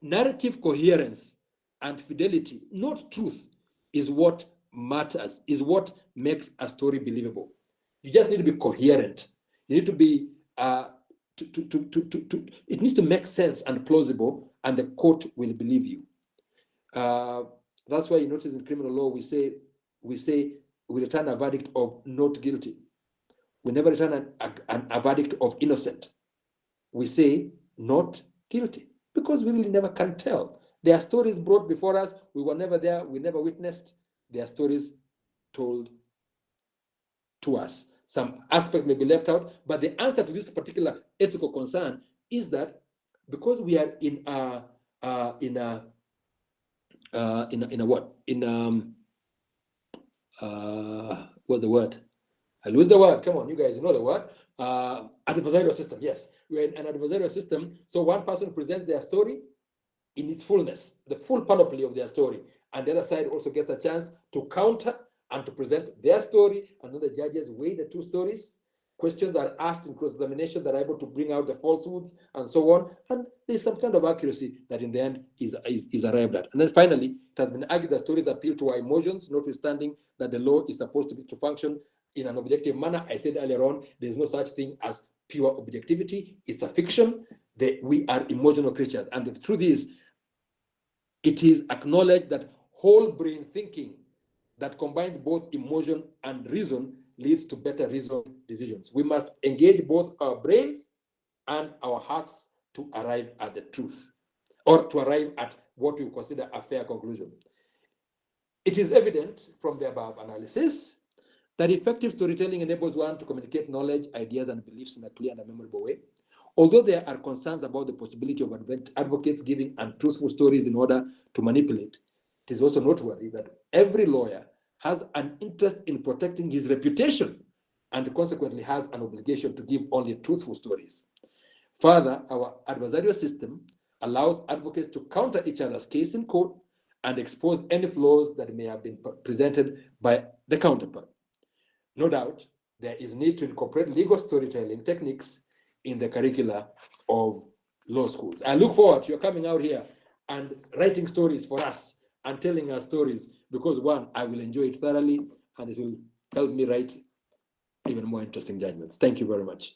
narrative coherence and fidelity, not truth, is what matters, is what makes a story believable. You just need to be coherent. You need to be, it needs to make sense and plausible, and the court will believe you. That's why you notice in criminal law, we say we return a verdict of not guilty. We never return a verdict of innocent. We say not guilty because we really never can tell. There are stories brought before us. We were never there. We never witnessed. There are stories told to us. Some aspects may be left out, but the answer to this particular ethical concern is that because we are in a what? What's the word? I lose the word. Come on, you guys know the word. Adversarial system. Yes, we're in an adversarial system. So one person presents their story in its fullness, the full panoply of their story, and the other side also gets a chance to counter and to present their story, and then the judges weigh the two stories. Questions are asked in cross-examination that are able to bring out the falsehoods and so on. And there's some kind of accuracy that in the end is arrived at. And then finally, it has been argued that stories appeal to our emotions, notwithstanding that the law is supposed to function in an objective manner. I said earlier on, there's no such thing as pure objectivity. It's a fiction. We are emotional creatures. And the truth is, it is acknowledged that whole brain thinking that combines both emotion and reason leads to better reasoned decisions. We must engage both our brains and our hearts to arrive at the truth, or to arrive at what we consider a fair conclusion. It is evident from the above analysis that effective storytelling enables one to communicate knowledge, ideas, and beliefs in a clear and memorable way. Although there are concerns about the possibility of advocates giving untruthful stories in order to manipulate, it is also noteworthy that every lawyer has an interest in protecting his reputation and consequently has an obligation to give only truthful stories. Further, our adversarial system allows advocates to counter each other's case in court and expose any flaws that may have been presented by the counterpart. No doubt, there is need to incorporate legal storytelling techniques in the curricula of law schools. I look forward to your coming out here and writing stories for us and telling us stories, because one, I will enjoy it thoroughly and it will help me write even more interesting judgments. Thank you very much.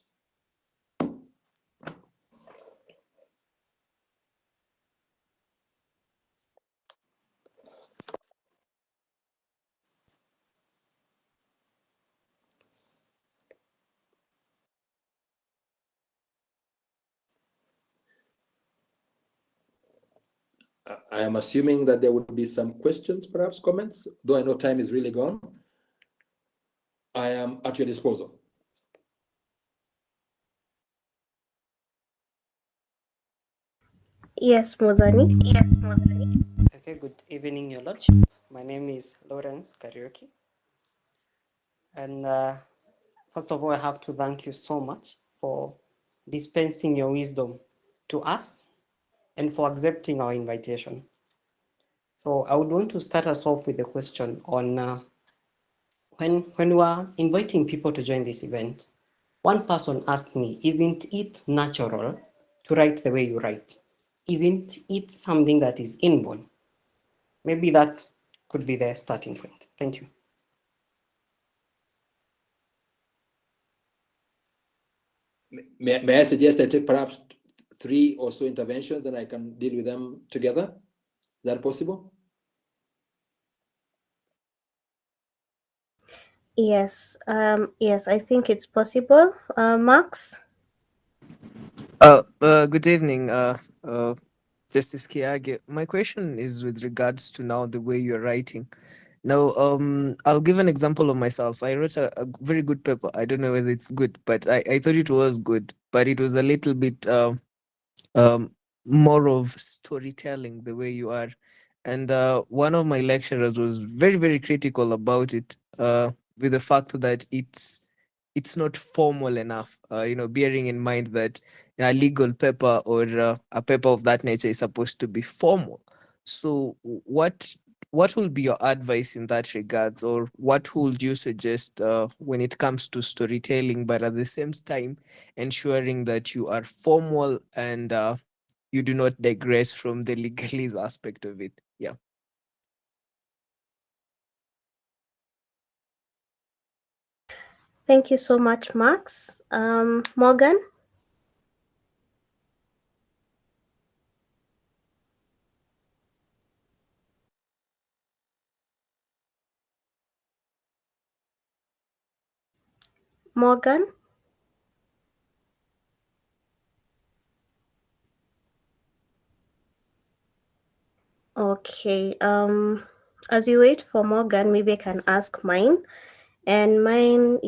I am assuming that there would be some questions, perhaps comments, though I know time is really gone. I am at your disposal. Yes, Modani. Okay, good evening, Your Lordship. My name is Lawrence Karaoke. And first of all, I have to thank you so much for dispensing your wisdom to us and for accepting our invitation. So I would want to start us off with a question on when we are inviting people to join this event. One person asked me, isn't it natural to write the way you write? Isn't it something that is inborn? Maybe that could be the starting point. Thank you. May I suggest I take perhaps 3 or so interventions, then I can deal with them together? Is that possible? Yes, yes, I think it's possible. Max? Good evening, Justice Kiage. My question is with regards to now the way you're writing. Now, I'll give an example of myself. I wrote a very good paper. I don't know whether it's good, but I thought it was good, but it was a little bit um, more of storytelling the way you are. And one of my lecturers was very, very critical about it, with the fact that it's not formal enough. Bearing in mind that a legal paper or a paper of that nature is supposed to be formal. So, what will be your advice in that regards, or what would you suggest when it comes to storytelling, but at the same time ensuring that you are formal and you do not digress from the legalese aspect of it? Yeah. Thank you so much, Max. Morgan? Morgan? Okay. As you wait for Morgan, maybe I can ask mine. And mine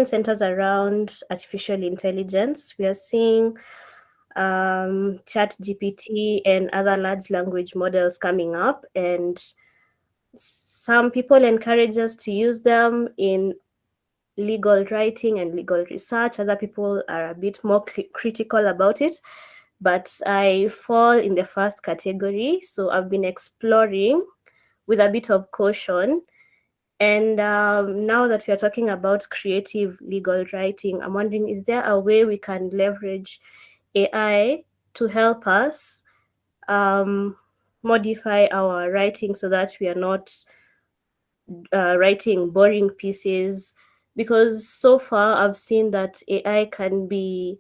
centers around artificial intelligence. We are seeing chat GPT and other large language models coming up, and some people encourage us to use them in legal writing and legal research. Other people are a bit more critical about it, but I fall in the first category. So I've been exploring with a bit of caution And now that we are talking about creative legal writing, I'm wondering, is there a way we can leverage AI to help us modify our writing so that we are not writing boring pieces? Because so far I've seen that AI can be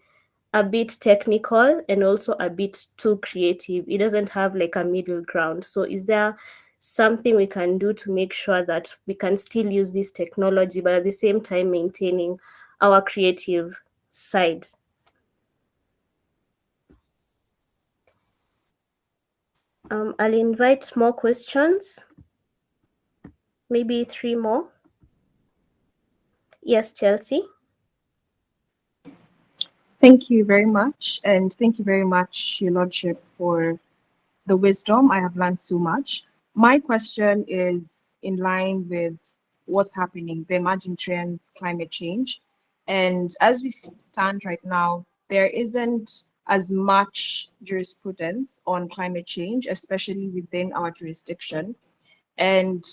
a bit technical and also a bit too creative. It doesn't have like a middle ground. So is there something we can do to make sure that we can still use this technology but at the same time maintaining our creative side? I'll invite more questions, maybe 3 more. Yes, Chelsea. Thank you very much. And thank you very much, Your Lordship, for the wisdom. I have learned so much. My question is in line with what's happening, the emerging trends, climate change. And as we stand right now, there isn't as much jurisprudence on climate change, especially within our jurisdiction. And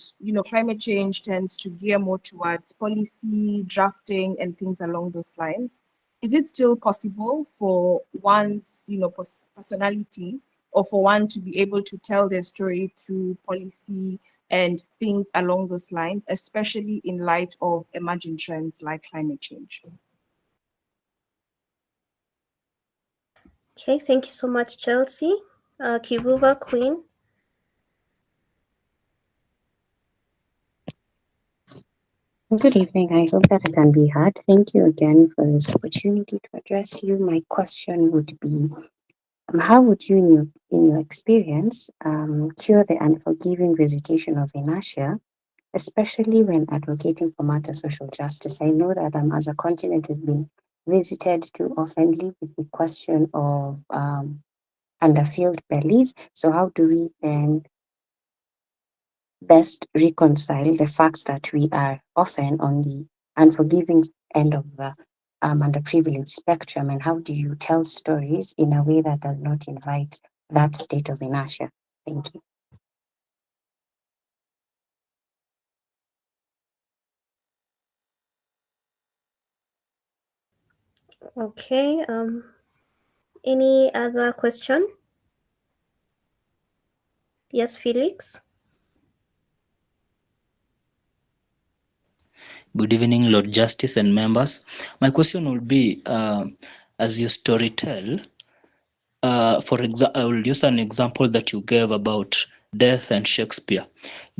climate change tends to gear more towards policy drafting and things along those lines. Is it still possible for one's personality, or for one to be able to tell their story through policy and things along those lines, especially in light of emerging trends like climate change? Okay, thank you so much, Chelsea. Kivuva Queen. Good evening. I hope that I can be heard. Thank you again for this opportunity to address you. My question would be, how would you, in your experience, cure the unforgiving visitation of inertia, especially when advocating for matters social justice? I know that as a continent, we've been visited too oftenly with the question of underfilled bellies. So how do we then best reconcile the fact that we are often on the unforgiving end of the underprivileged spectrum, and how do you tell stories in a way that does not invite that state of inertia? Thank you. Okay. Any other question? Yes, Felix. Good evening, Lord Justice and members. My question will be, as you storytell, for example, I will use an example that you gave about death and Shakespeare.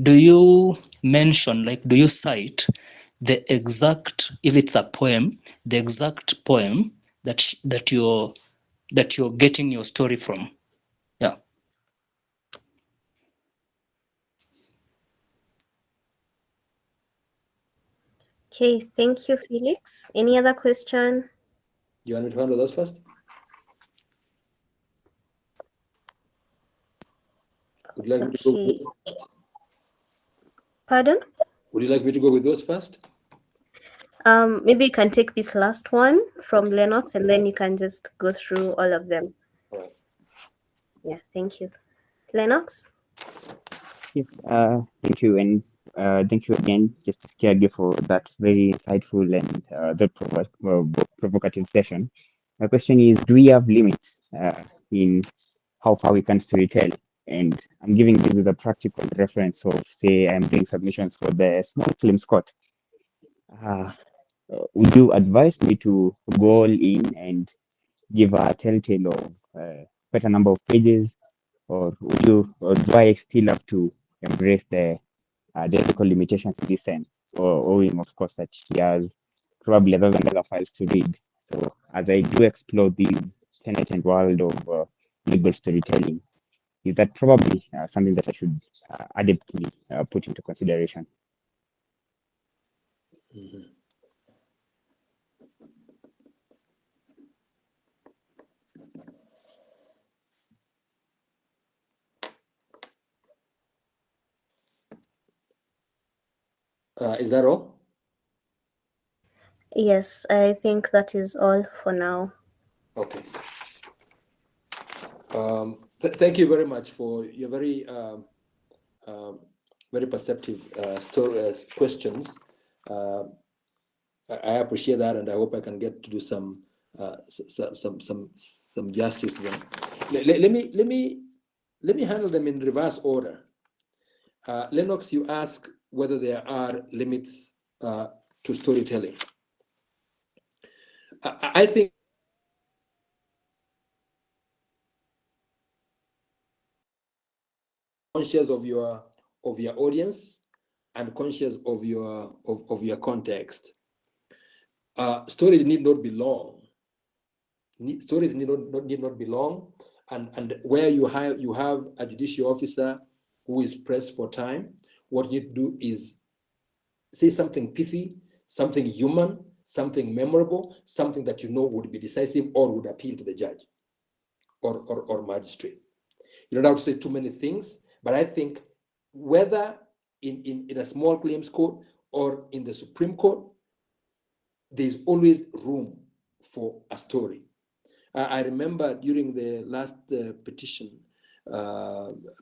Do you mention, do you cite the exact, if it's a poem, the exact poem that you're getting your story from? Yeah. Okay, thank you, Felix. Any other question? You want me to handle those first? Would you like me to go with Okay. those first? Pardon? Would you like me to go with those first? Maybe you can take this last one from Lennox and then you can just go through all of them. All right. Yeah, thank you. Lennox? Yes, thank you, and thank you again, Justice Kiage, for that very insightful and provocative session. My question is, do we have limits in how far we can storytell? And I'm giving this with a practical reference of, say, I'm doing submissions for the small films court. Would you advise me to go all in and give a telltale of quite a number of pages, or or do I still have to embrace the ethical limitations in this sense, or owing, of course, that he has probably other files to read? So as I do explore the tenet and world of legal storytelling, is that probably something that I should adeptly put into consideration? Mhm. Is that all? Yes, I think that is all for now. Okay. Thank you very much for your very very perceptive questions. I appreciate that, and I hope I can get to do some justice to them. Let me handle them in reverse order. Lennox, you ask whether there are limits to storytelling. I think conscious of your audience and conscious of your context. Stories need not be long. Stories need not be long, and where you have a judicial officer who is pressed for time, what you need to do is say something pithy, something human, something memorable, something that you know would be decisive or would appeal to the judge or magistrate. You don't have to say too many things, but I think whether in a small claims court or in the Supreme Court, there's always room for a story. I remember during the last petition,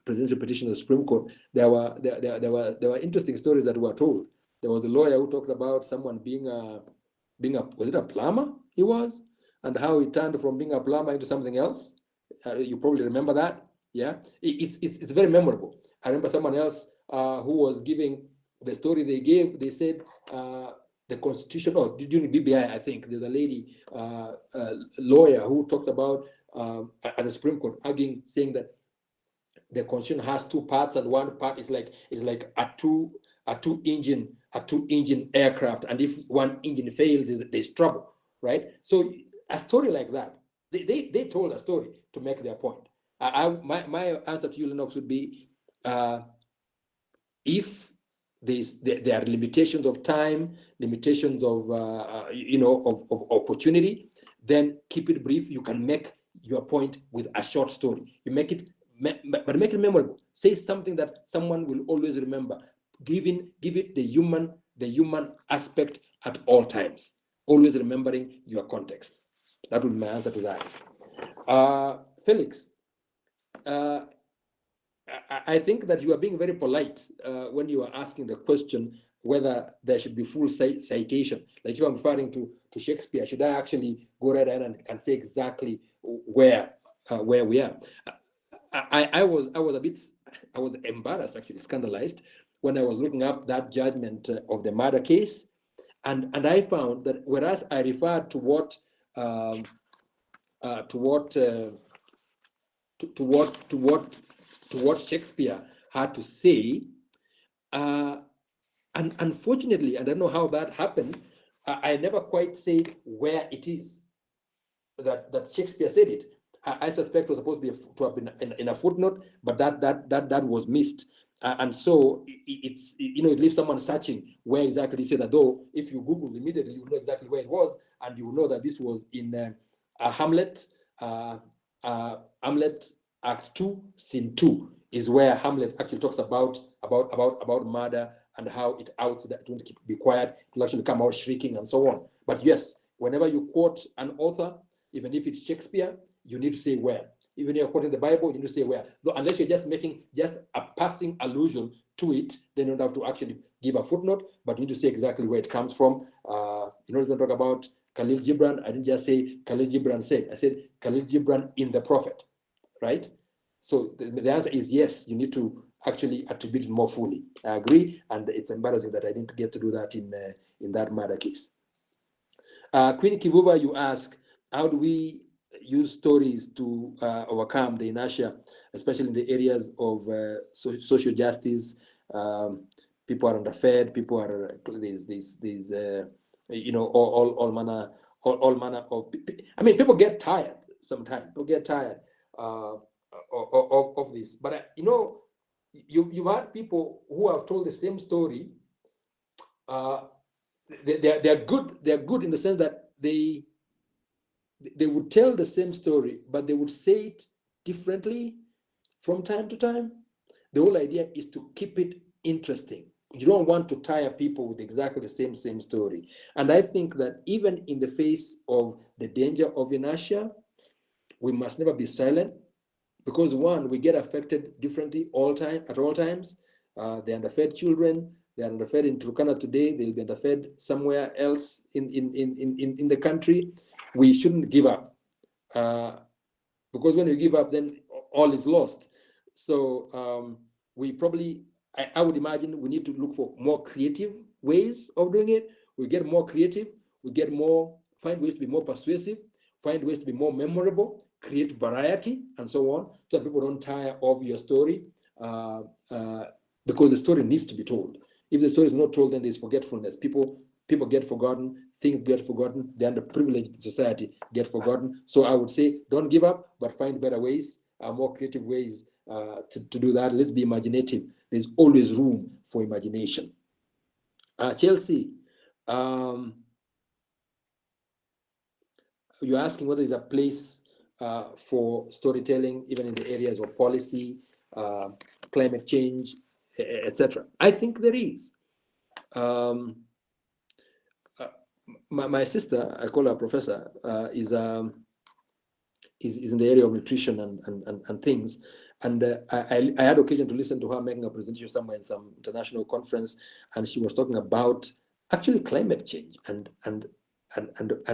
presidential petition of the Supreme Court, there were interesting stories that were told. There was a lawyer who talked about someone being a was it a plumber he was, and how he turned from being a plumber into something else. You probably remember that. Yeah, it's very memorable. I remember someone else who was giving the story they gave. They said the Constitution, during BBI, I think there's a lady lawyer who talked about at the Supreme Court arguing, saying that the Constitution has two parts, and one part is like a two engine aircraft, and if one engine fails, there's trouble, right? So a story like that, they told a story to make their point. My answer to you, Lennox, would be if there are limitations of time, limitations of of opportunity, then keep it brief. You can make your point with a short story. You make it, but make it memorable. Say something that someone will always remember. Give it the human aspect at all times. Always remembering your context. That would be my answer to that. Felix, I think that you are being very polite when you are asking the question whether there should be full citation. Like if I'm referring to Shakespeare, should I actually go right ahead and say exactly where we are? I was embarrassed, actually scandalized, when I was looking up that judgment of the murder case, and I found that whereas I referred to what Shakespeare had to say, and unfortunately, I don't know how that happened. I never quite said where it is that Shakespeare said it. I suspect it was supposed to have been in a footnote, but that was missed. And so it leaves someone searching where exactly he said that. Though if you Google immediately, you know exactly where it was, and you will know that this was in Hamlet. Hamlet Act 2, Scene 2 is where Hamlet actually talks about murder and how it outs that it won't be quiet, it will actually come out shrieking and so on. But yes, whenever you quote an author, even if it's Shakespeare, you need to say where. Even if you're quoting the Bible, you need to say where. Though, unless you're just making just a passing allusion to it, then you don't have to actually give a footnote, but you need to say exactly where it comes from. In order to talk about Khalil Gibran, I didn't just say Khalil Gibran said, I said Khalil Gibran in the Prophet, right? So the answer is yes, you need to actually attribute it more fully. I agree, and it's embarrassing that I didn't get to do that in that murder case. Queen Kivuva, you ask, how do we use stories to overcome the inertia, especially in the areas of social justice? People are underfed. People are all manner of. I mean, people get tired sometimes. People get tired of this. But you've had people who have told the same story. They're good. They're good in the sense that they would tell the same story, but they would say it differently from time to time. The whole idea is to keep it interesting. You don't want to tire people with exactly the same story. And I think that even in the face of the danger of inertia, we must never be silent, because one, we get affected differently at all times. They underfed children. They are underfed in Turkana today. They'll be underfed somewhere else in the country. We shouldn't give up. Because when you give up, then all is lost. So we probably, I would imagine, we need to look for more creative ways of doing it. We get more creative, we get more, find ways to be more persuasive, find ways to be more memorable, create variety, and so on, so that people don't tire of your story, because the story needs to be told. If the story is not told, then there's forgetfulness. People get forgotten, things get forgotten, the underprivileged society get forgotten. So I would say, don't give up, but find better ways, more creative ways to do that. Let's be imaginative. There's always room for imagination. Chelsea, you're asking whether there's a place for storytelling, even in the areas of policy, climate change, etc. I think there is. My sister, I call her professor, is in the area of nutrition and things. And I had occasion to listen to her making a presentation somewhere in some international conference, and she was talking about actually climate change and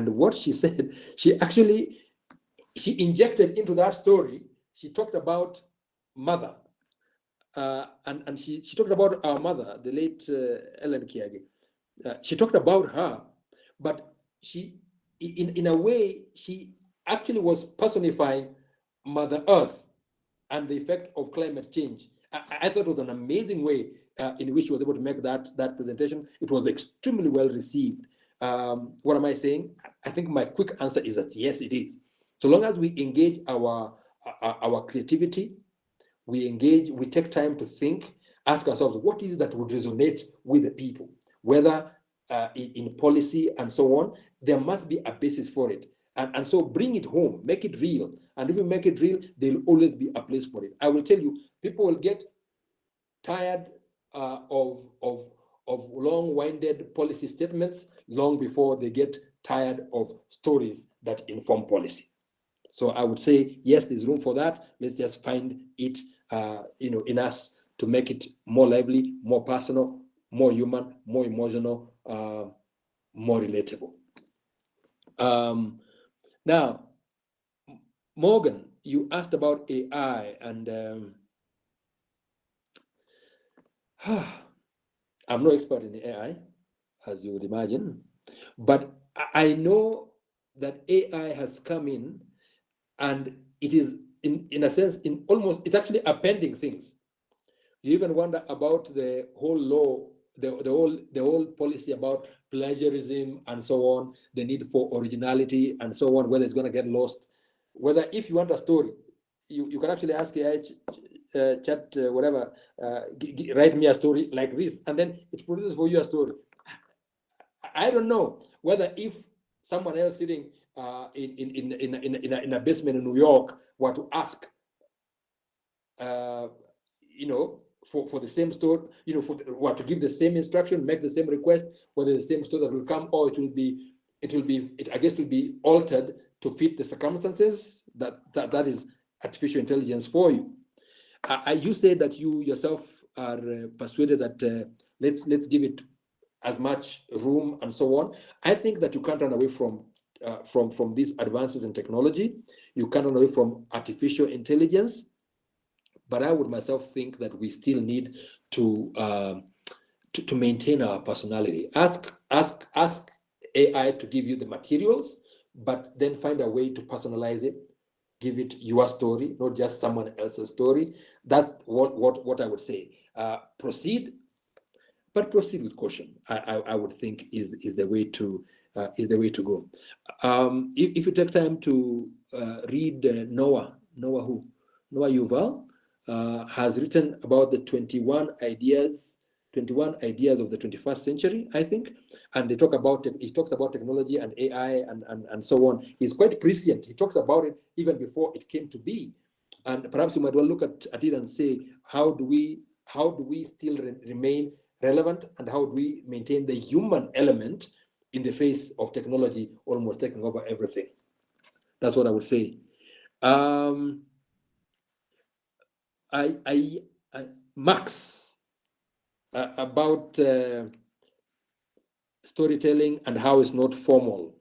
what she said. She injected into that story. She talked about mother, and she talked about our mother, the late Ellen Kiage. She talked about her, but she, in a way, she actually was personifying Mother Earth and the effect of climate change. I thought it was an amazing way in which she was able to make that presentation. It was extremely well received. What am I saying? I think my quick answer is that yes, it is. So long as we engage our creativity, we take time to think, ask ourselves, what is it that would resonate with the people? Whether in policy and so on, there must be a basis for it. And so bring it home, make it real. And if you make it real, there'll always be a place for it. I will tell you, people will get tired of long-winded policy statements long before they get tired of stories that inform policy. So I would say, yes, there's room for that. Let's just find it in us to make it more lively, more personal, more human, more emotional, more relatable. Now, Morgan, you asked about AI, and I'm no expert in AI, as you would imagine, but I know that AI has come in, and it is, in a sense, it's actually appending things. You even wonder about the whole law, the whole policy about plagiarism and so on, the need for originality and so on, whether it's going to get lost. Whether if you want a story, you can actually ask AI, chat, whatever, write me a story like this, and then it produces for you a story. I don't know whether if someone else sitting in a basement in New York were to ask, for the same story, to give the same instruction, make the same request, whether the same story that will come, or it will be altered to fit the circumstances. That is artificial intelligence for you. You say that you yourself are persuaded that let's give it as much room and so on. I think that you can't run away from these advances in technology. You can't run away from artificial intelligence. But I would myself think that we still need to maintain our personality. Ask AI to give you the materials, but then find a way to personalize it. Give it your story, not just someone else's story. That's what I would say. Proceed, but proceed with caution. I would think is the way to go. If you take time to read Noah Yuval. Has written about the 21 ideas of the 21st century, I think, and he talks about technology and AI and so on. He's quite prescient. He talks about it even before it came to be, and perhaps you might well look at it and say, how do we still remain relevant, and how do we maintain the human element in the face of technology almost taking over everything? That's what I would say. Max, about storytelling and how it's not formal.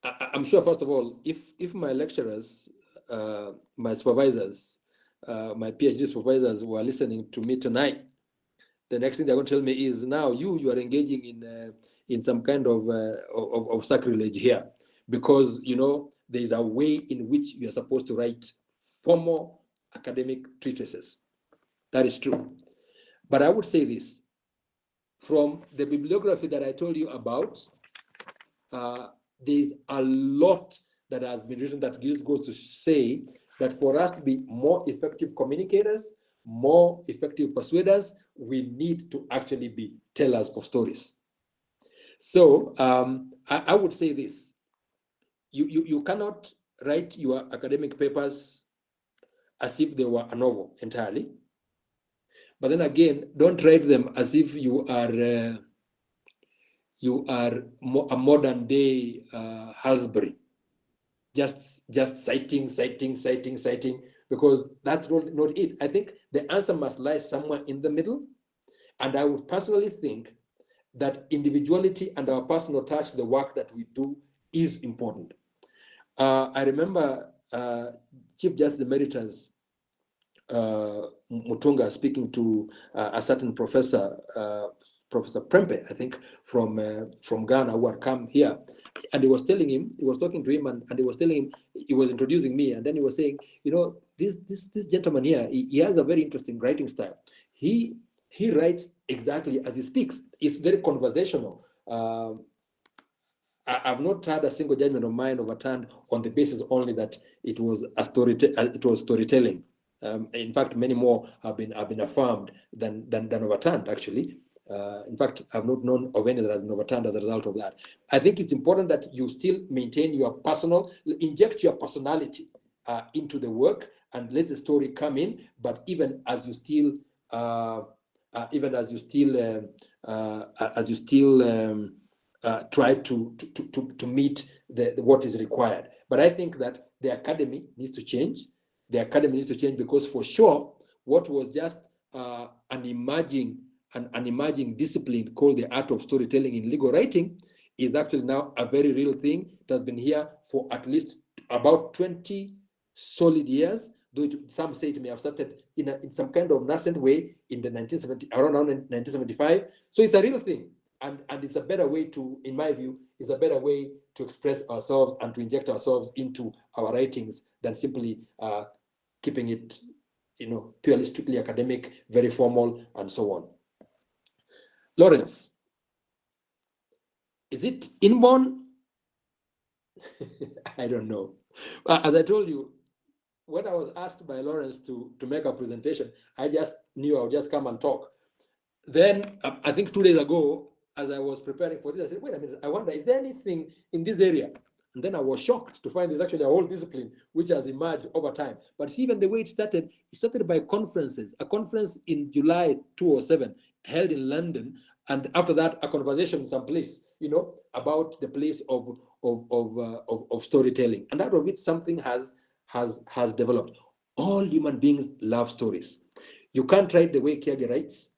I'm sure, first of all, if my lecturers, my supervisors, my PhD supervisors were listening to me tonight, the next thing they're going to tell me is, now you are engaging in some kind of sacrilege here, because there is a way in which you are supposed to write formal academic treatises. That is true. But I would say this, from the bibliography that I told you about, there's a lot that has been written that goes to say that for us to be more effective communicators, more effective persuaders, we need to actually be tellers of stories. So I would say this, you cannot write your academic papers as if they were a novel entirely. But then again, don't write them as if you are a modern day Halsbury, just citing, because that's not it. I think the answer must lie somewhere in the middle. And I would personally think that individuality and our personal touch, the work that we do, is important. I remember Chief Justice Emeritus Mutunga speaking to a certain professor, Professor Prempe, I think, from Ghana, who had come here, and he was talking to him, and he was telling him, he was introducing me, and then he was saying, this gentleman here, he has a very interesting writing style. He writes exactly as he speaks. It's very conversational. I've not had a single judgment of mine overturned on the basis only that it was storytelling. In fact, many more have been affirmed than overturned, actually. In fact, I've not known of any that has been overturned as a result of that. I think it's important that you still maintain your inject your personality into the work and let the story come in. But even as you still try to meet what is required. But I think that the academy needs to change. The academy needs to change, because for sure, what was just an emerging discipline called the art of storytelling in legal writing is actually now a very real thing. It has been here for at least about 20 solid years, though some say it may have started in some kind of nascent way in the around 1975. So it's a real thing. And it's a better way to, in my view, is a better way to express ourselves and to inject ourselves into our writings than simply keeping it, purely strictly academic, very formal, and so on. Lawrence, is it inborn? I don't know. As I told you, when I was asked by Lawrence to make a presentation, I just knew I would just come and talk. Then I think 2 days ago, as I was preparing for this, I said, wait a minute, I wonder, is there anything in this area? And then I was shocked to find there's actually a whole discipline which has emerged over time. But even the way it started by conferences. A conference in July 2007 held in London, and after that, a conversation someplace, about the place of storytelling. And out of it, something has developed. All human beings love stories. You can't write the way Kiage writes.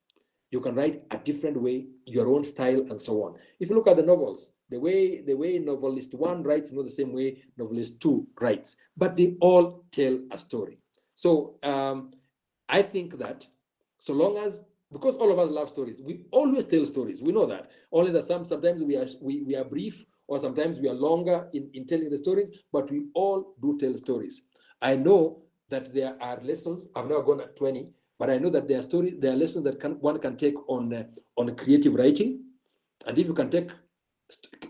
You can write a different way, your own style, and so on. If you look at the novels, the way novelist 1 writes is not the same way novelist 2 writes, but they all tell a story. So I think that so long as, because all of us love stories, we always tell stories. We know that. Only that sometimes we are brief, or sometimes we are longer in telling the stories, but we all do tell stories. I know that there are lessons. I've now gone at 20. But I know that there are lessons that one can take on creative writing, and if you can take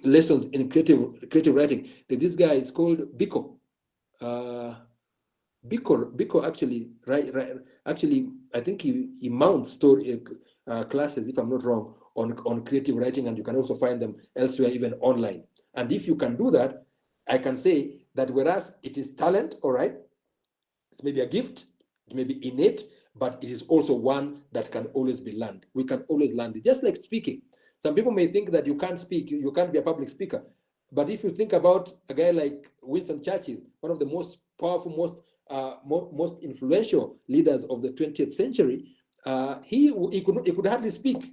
lessons in creative writing, this guy is called Biko. Biko actually actually I think he mounts story classes, if I'm not wrong, on creative writing, and you can also find them elsewhere, even online. And if you can do that, I can say that whereas it is talent, all right, it's maybe a gift, it may be innate, but it is also one that can always be learned. We can always learn it, just like speaking. Some people may think that you can't speak, you can't be a public speaker. But if you think about a guy like Winston Churchill, one of the most powerful, most influential leaders of the 20th century, he could hardly speak,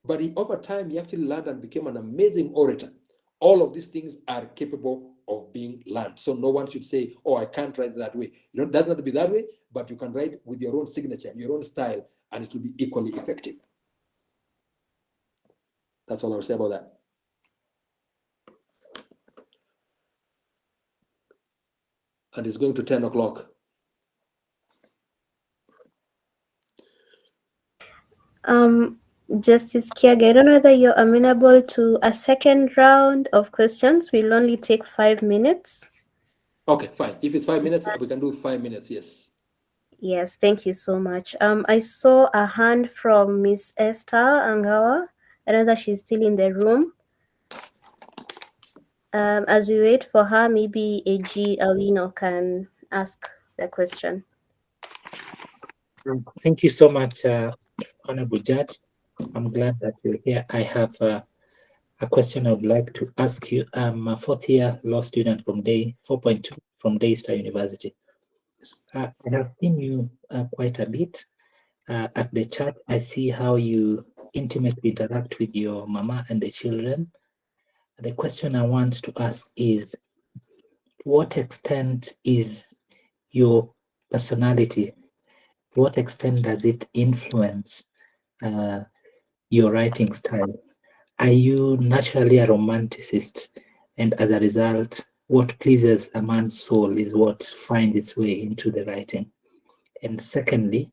but over time he actually learned and became an amazing orator. All of these things are capable of being learned. So no one should say, "Oh, I can't write that way." It doesn't have to be that way, but you can write with your own signature, your own style, and it will be equally effective. That's all I'll say about that. And it's going to 10 o'clock. Justice Kiage, I don't know whether you're amenable to a second round of questions. We'll only take 5 minutes. Okay, fine. If it's 5 minutes, we can do 5 minutes, yes. Yes, thank you so much. I saw a hand from Miss Esther Angawa. I don't know that she's still in the room. As we wait for her, maybe AG Awino can ask the question. Thank you so much, Honorable Judge. I'm glad that you're here. I have a question I would like to ask you. I'm a fourth year law student from day 4.2 from Daystar University. I have seen you quite a bit at the church. I see how you intimately interact with your mama and the children. The question I want to ask is, to what extent is your personality, to what extent does it influence your writing style? Are you naturally a romanticist? And as a result, what pleases a man's soul is what finds its way into the writing. And secondly,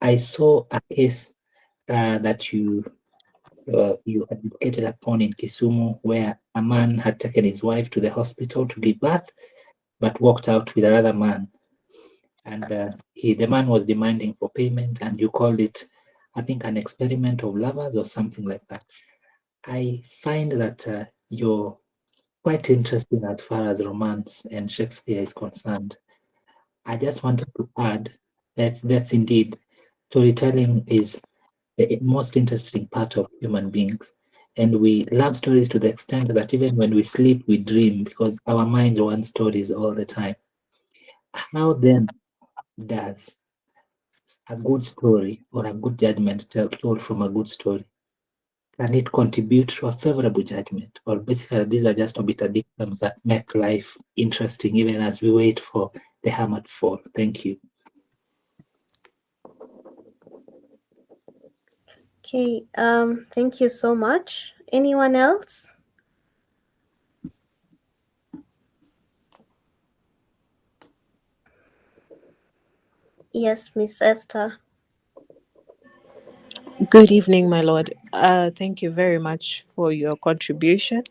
I saw a case that you had advocated upon in Kisumu, where a man had taken his wife to the hospital to give birth, but walked out with another man. And the man was demanding for payment, and you called it, I think, an experiment of lovers or something like that. I find that you're quite interesting as far as romance and Shakespeare is concerned. I just wanted to add that that's indeed storytelling is the most interesting part of human beings. And we love stories to the extent that even when we sleep, we dream because our mind wants stories all the time. How then does a good story or a good judgment told from a good story, can it contribute to a favorable judgment? Or basically, these are just obiter dictums that make life interesting even as we wait for the hammer to fall. Thank you. Okay, thank you so much. Anyone else? Yes, Miss Esther. Good evening, my lord. Thank you very much for your contribution.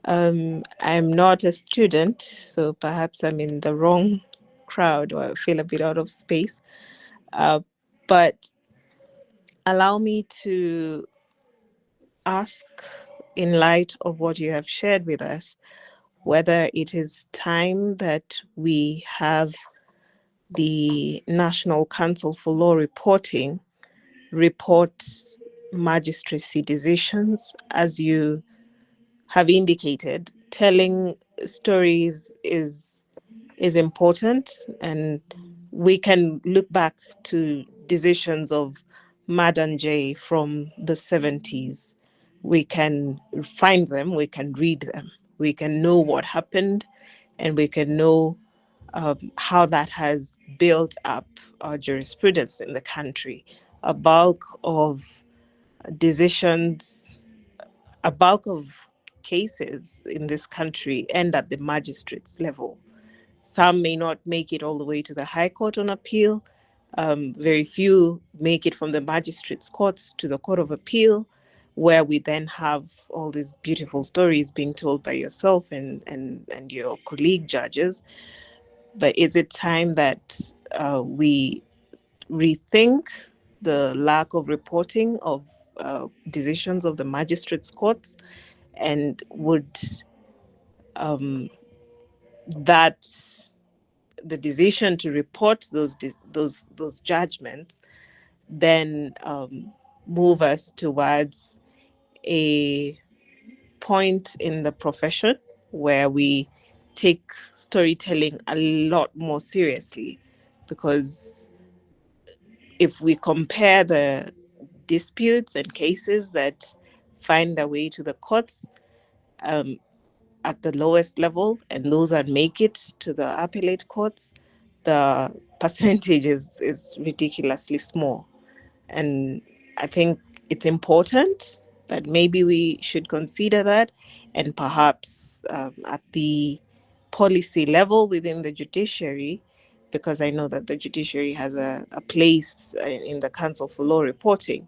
I'm not a student, so perhaps I'm in the wrong crowd or I feel a bit out of space. But allow me to ask, in light of what you have shared with us, whether it is time that we have the National Council for Law Reporting report magistracy decisions. As you have indicated, telling stories is important, and we can look back to decisions of Madam J from the 70s. We can find them, we can read them, we can know what happened, and we can know how that has built up our jurisprudence in the country. A bulk of decisions, a bulk of cases in this country end at the magistrates level. Some may not make it all the way to the High Court on appeal. Very few make it from the magistrates' courts to the Court of Appeal, where we then have all these beautiful stories being told by yourself and your colleague judges. But is it time that we rethink the lack of reporting of decisions of the magistrates' courts, and would that the decision to report those judgments then move us towards a point in the profession where we take storytelling a lot more seriously? Because if we compare the disputes and cases that find their way to the courts um, at the lowest level and those that make it to the appellate courts, the percentage is ridiculously small. And I think it's important that maybe we should consider that, and perhaps at the policy level within the judiciary, because I know that the judiciary has a place in the Council for Law Reporting,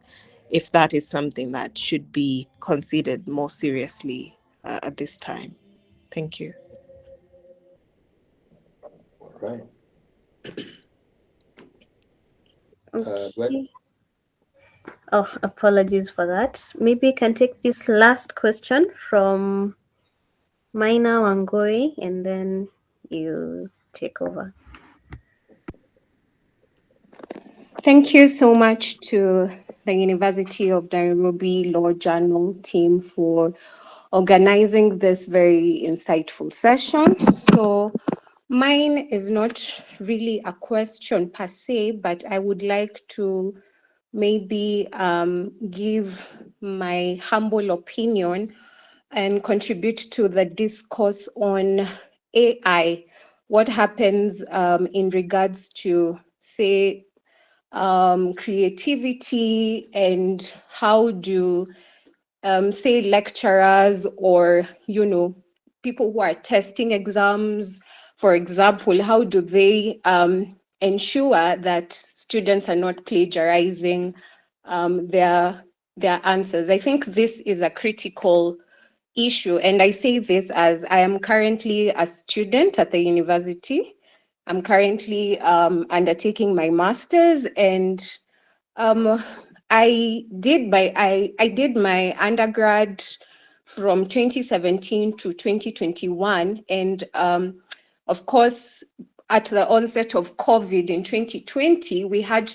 if that is something that should be considered more seriously at this time. Thank you. All right. Well, Okay. Oh, apologies for that. Maybe you can take this last question from Maina Wangoi, and then you take over. Thank you so much to the University of Nairobi Law Journal team for organizing this very insightful session. So mine is not really a question per se, but I would like to maybe give my humble opinion and contribute to the discourse on AI. What happens in regards to, say, creativity, and how do say lecturers or people who are testing exams, for example, how do they ensure that students are not plagiarizing their answers? I think this is a critical issue, and I say this as I am currently a student at the university. I'm currently undertaking my master's, and um, I did my undergrad from 2017 to 2021, and of course, at the onset of COVID in 2020, um, we had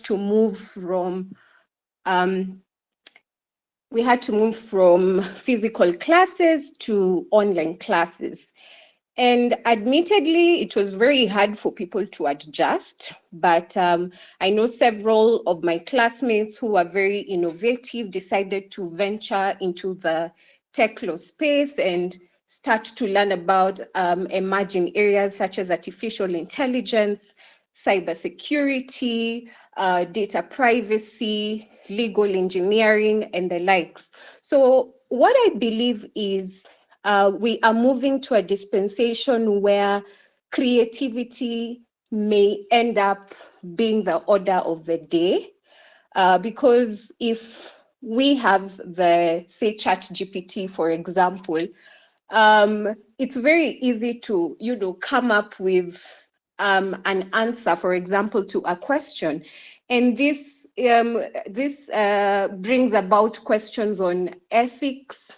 to move from physical classes to online classes. And admittedly, it was very hard for people to adjust. But I know several of my classmates who were very innovative decided to venture into the tech law space and start to learn about emerging areas such as artificial intelligence, cybersecurity, data privacy, legal engineering, and the likes. So what I believe is we are moving to a dispensation where creativity may end up being the order of the day. Because if we have the, say, Chat GPT, for example, it's very easy to, come up with an answer, for example, to a question. And this brings about questions on ethics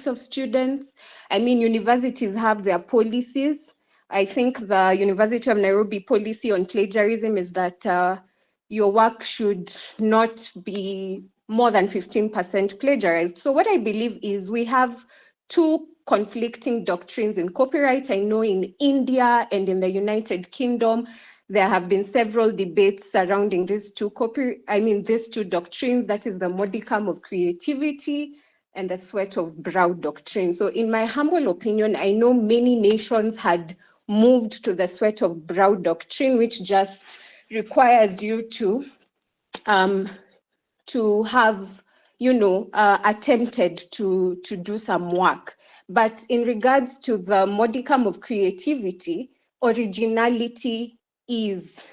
of students. I mean, universities have their policies. I think the University of Nairobi policy on plagiarism is that your work should not be more than 15% plagiarized. So what I believe is we have two conflicting doctrines in copyright. I know in India and in the United Kingdom, there have been several debates surrounding these two doctrines, that is the modicum of creativity and the sweat of brow doctrine. So in my humble opinion, I know many nations had moved to the sweat of brow doctrine, which just requires you to have attempted to do some work. But in regards to the modicum of creativity, originality is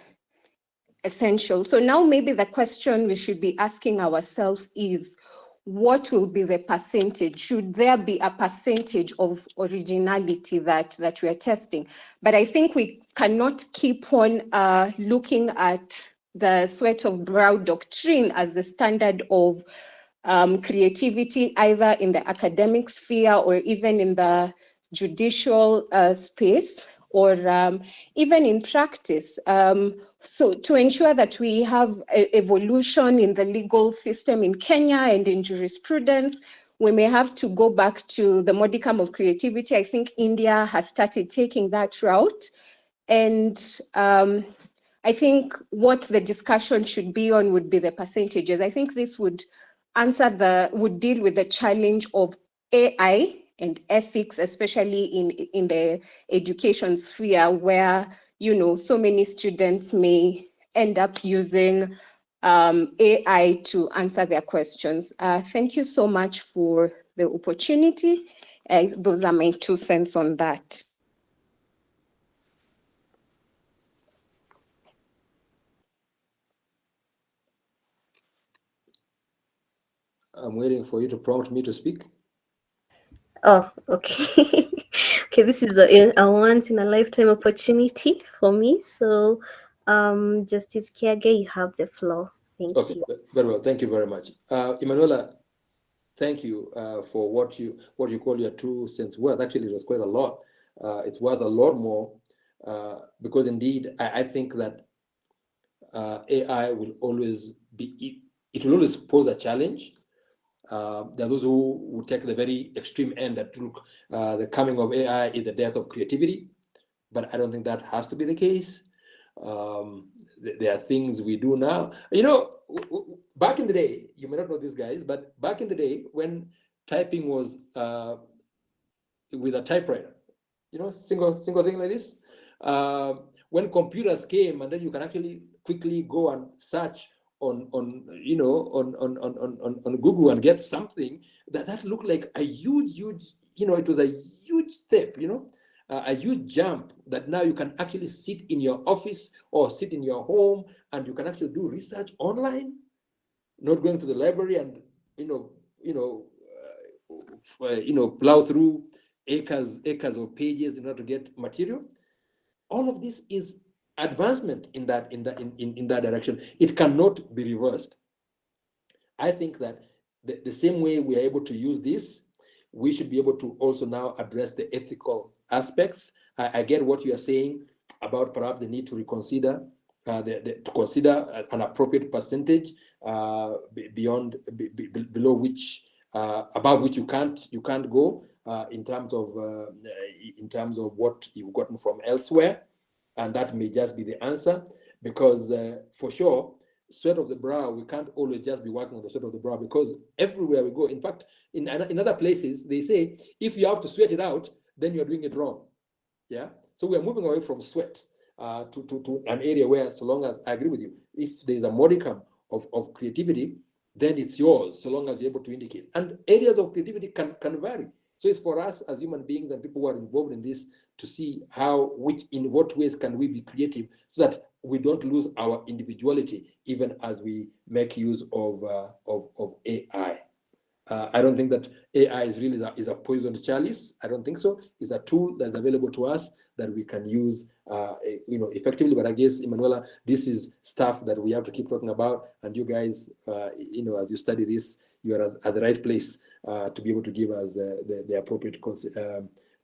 essential. So now maybe the question we should be asking ourselves is, what will be the percentage? Should there be a percentage of originality that we are testing? But I think we cannot keep on looking at the sweat of brow doctrine as the standard of creativity, either in the academic sphere or even in the judicial space, or even in practice. So to ensure that we have evolution in the legal system in Kenya and in jurisprudence, we may have to go back to the modicum of creativity. I think India has started taking that route. And I think what the discussion should be on would be the percentages. I think this would would deal with the challenge of AI and ethics, especially in the education sphere, where, so many students may end up using AI to answer their questions. Thank you so much for the opportunity. Those are my 2 cents on that. I'm waiting for you to prompt me to speak. Oh, okay. Okay, this is a once in a lifetime opportunity for me. So, Justice Kiage, you have the floor. Thank Okay, you. very well. Thank you very much. Emanuela, thank you for what you call your 2 cents worth. Actually, it was quite a lot. It's worth a lot more because indeed, I think that AI will always be, it will always pose a challenge. There are those who would take the very extreme end that look, the coming of AI is the death of creativity, but I don't think that has to be the case. There are things we do now. Back in the day, you may not know these guys, but back in the day when typing was with a typewriter, single thing like this. When computers came, and then you can actually quickly go and search on Google and get something that looked like a huge, it was a huge step, a huge jump that now you can actually sit in your office or sit in your home and you can actually do research online, not going to the library and plow through acres of pages in order to get material. All of this is advancement in that direction. It cannot be reversed. I think that the same way we are able to use this, we should be able to also now address the ethical aspects. I get what you are saying about perhaps the need to reconsider, to consider an appropriate percentage below which, above which you can't go in terms of what you've gotten from elsewhere, and that may just be the answer, because for sure, sweat of the brow, we can't always just be working on the sweat of the brow, because everywhere we go, in fact, in other places, they say, if you have to sweat it out, then you're doing it wrong. Yeah. So we are moving away from sweat to an area where, so long as I agree with you, if there's a modicum of creativity, then it's yours, so long as you're able to indicate. And areas of creativity can vary. So it's for us as human beings and people who are involved in this to see in what ways can we be creative so that we don't lose our individuality even as we make use of AI. I don't think that AI is a poisoned chalice. I don't think so. It's a tool that's available to us that we can use, effectively. But I guess, Emanuela, this is stuff that we have to keep talking about. And you guys, as you study this, you are at the right place to be able to give us the appropriate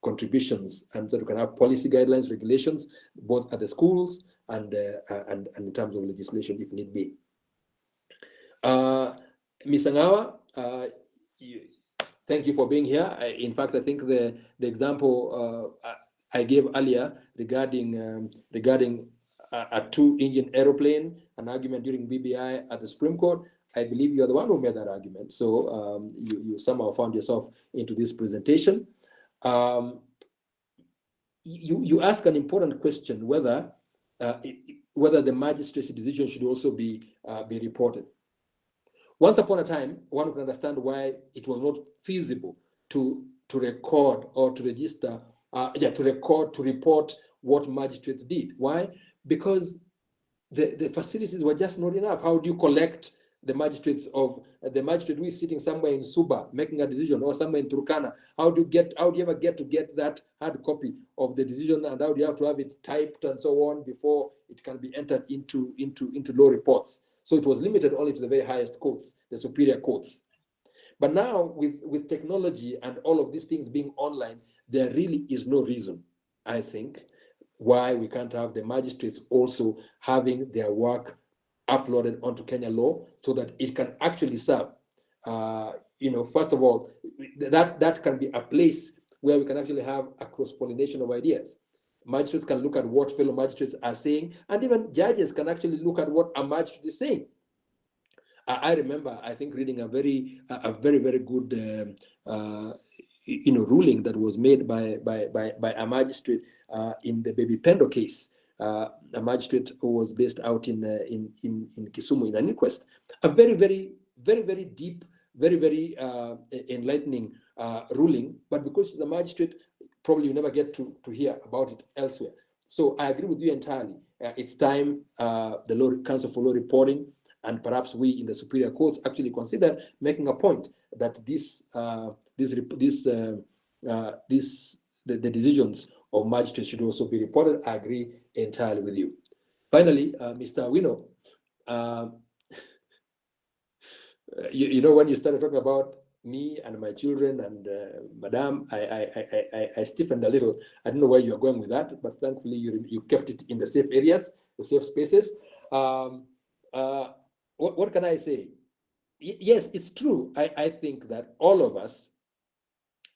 contributions, and that we can have policy guidelines, regulations, both at the schools and in terms of legislation, if need be. Ms. Angawa, thank you for being here. In fact, I think the example I gave earlier regarding a 2-engine aeroplane, an argument during BBI at the Supreme Court, I believe you are the one who made that argument. So you somehow found yourself into this presentation. You ask an important question, whether the magistrate's decision should also be reported. Once upon a time, one can understand why it was not feasible to record or to register, to report what magistrates did. Why? Because the facilities were just not enough. How do you collect the magistrate who is sitting somewhere in Suba making a decision, or somewhere in Turkana? How do you ever get that hard copy of the decision, and how do you have to have it typed and so on before it can be entered into law reports? So it was limited only to the very highest courts, the superior courts. But now with technology and all of these things being online, there really is no reason, I think, why we can't have the magistrates also having their work uploaded onto Kenya law, so that it can actually serve. First of all, that can be a place where we can actually have a cross-pollination of ideas. Magistrates can look at what fellow magistrates are saying, and even judges can actually look at what a magistrate is saying. I remember, I think, reading a very good ruling that was made by a magistrate in the Baby Pendo case. A magistrate who was based out in Kisumu in an inquest. A very deep, very enlightening ruling. But because she's a magistrate, probably you never get to hear about it elsewhere. So I agree with you entirely. It's time the Law Council for Law Reporting, and perhaps we in the superior courts actually consider making a point that the decisions of magistrates should also be reported. I agree entirely with you. Finally, Mr. Wino, you know, when you started talking about me and my children and Madame, I stiffened a little. I don't know where you're going with that, but thankfully you kept it in the safe areas, the safe spaces. What can I say? Yes, it's true. I think that all of us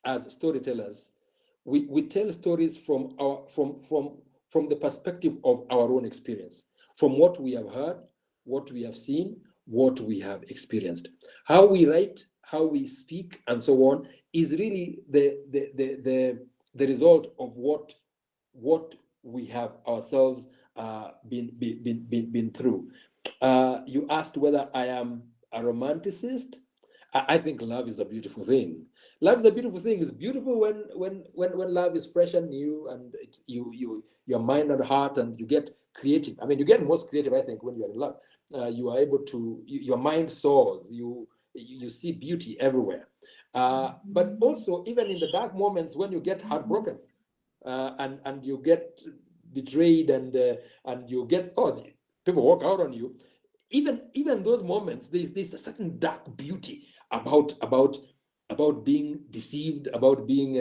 as storytellers, we tell stories from the perspective of our own experience, from what we have heard, what we have seen, what we have experienced. How we write, how we speak, and so on is really the result of what we have ourselves been through. You asked whether I am a romanticist. I think love is a beautiful thing. Love is a beautiful thing. It's beautiful when love is fresh and new, and your mind and heart, and you get creative. I mean, you get most creative, I think, when you're in love. You are able to, your mind soars. You see beauty everywhere. But also, even in the dark moments when you get heartbroken, and you get betrayed, and you get people walk out on you. Even those moments, there's a certain dark beauty about being deceived, about being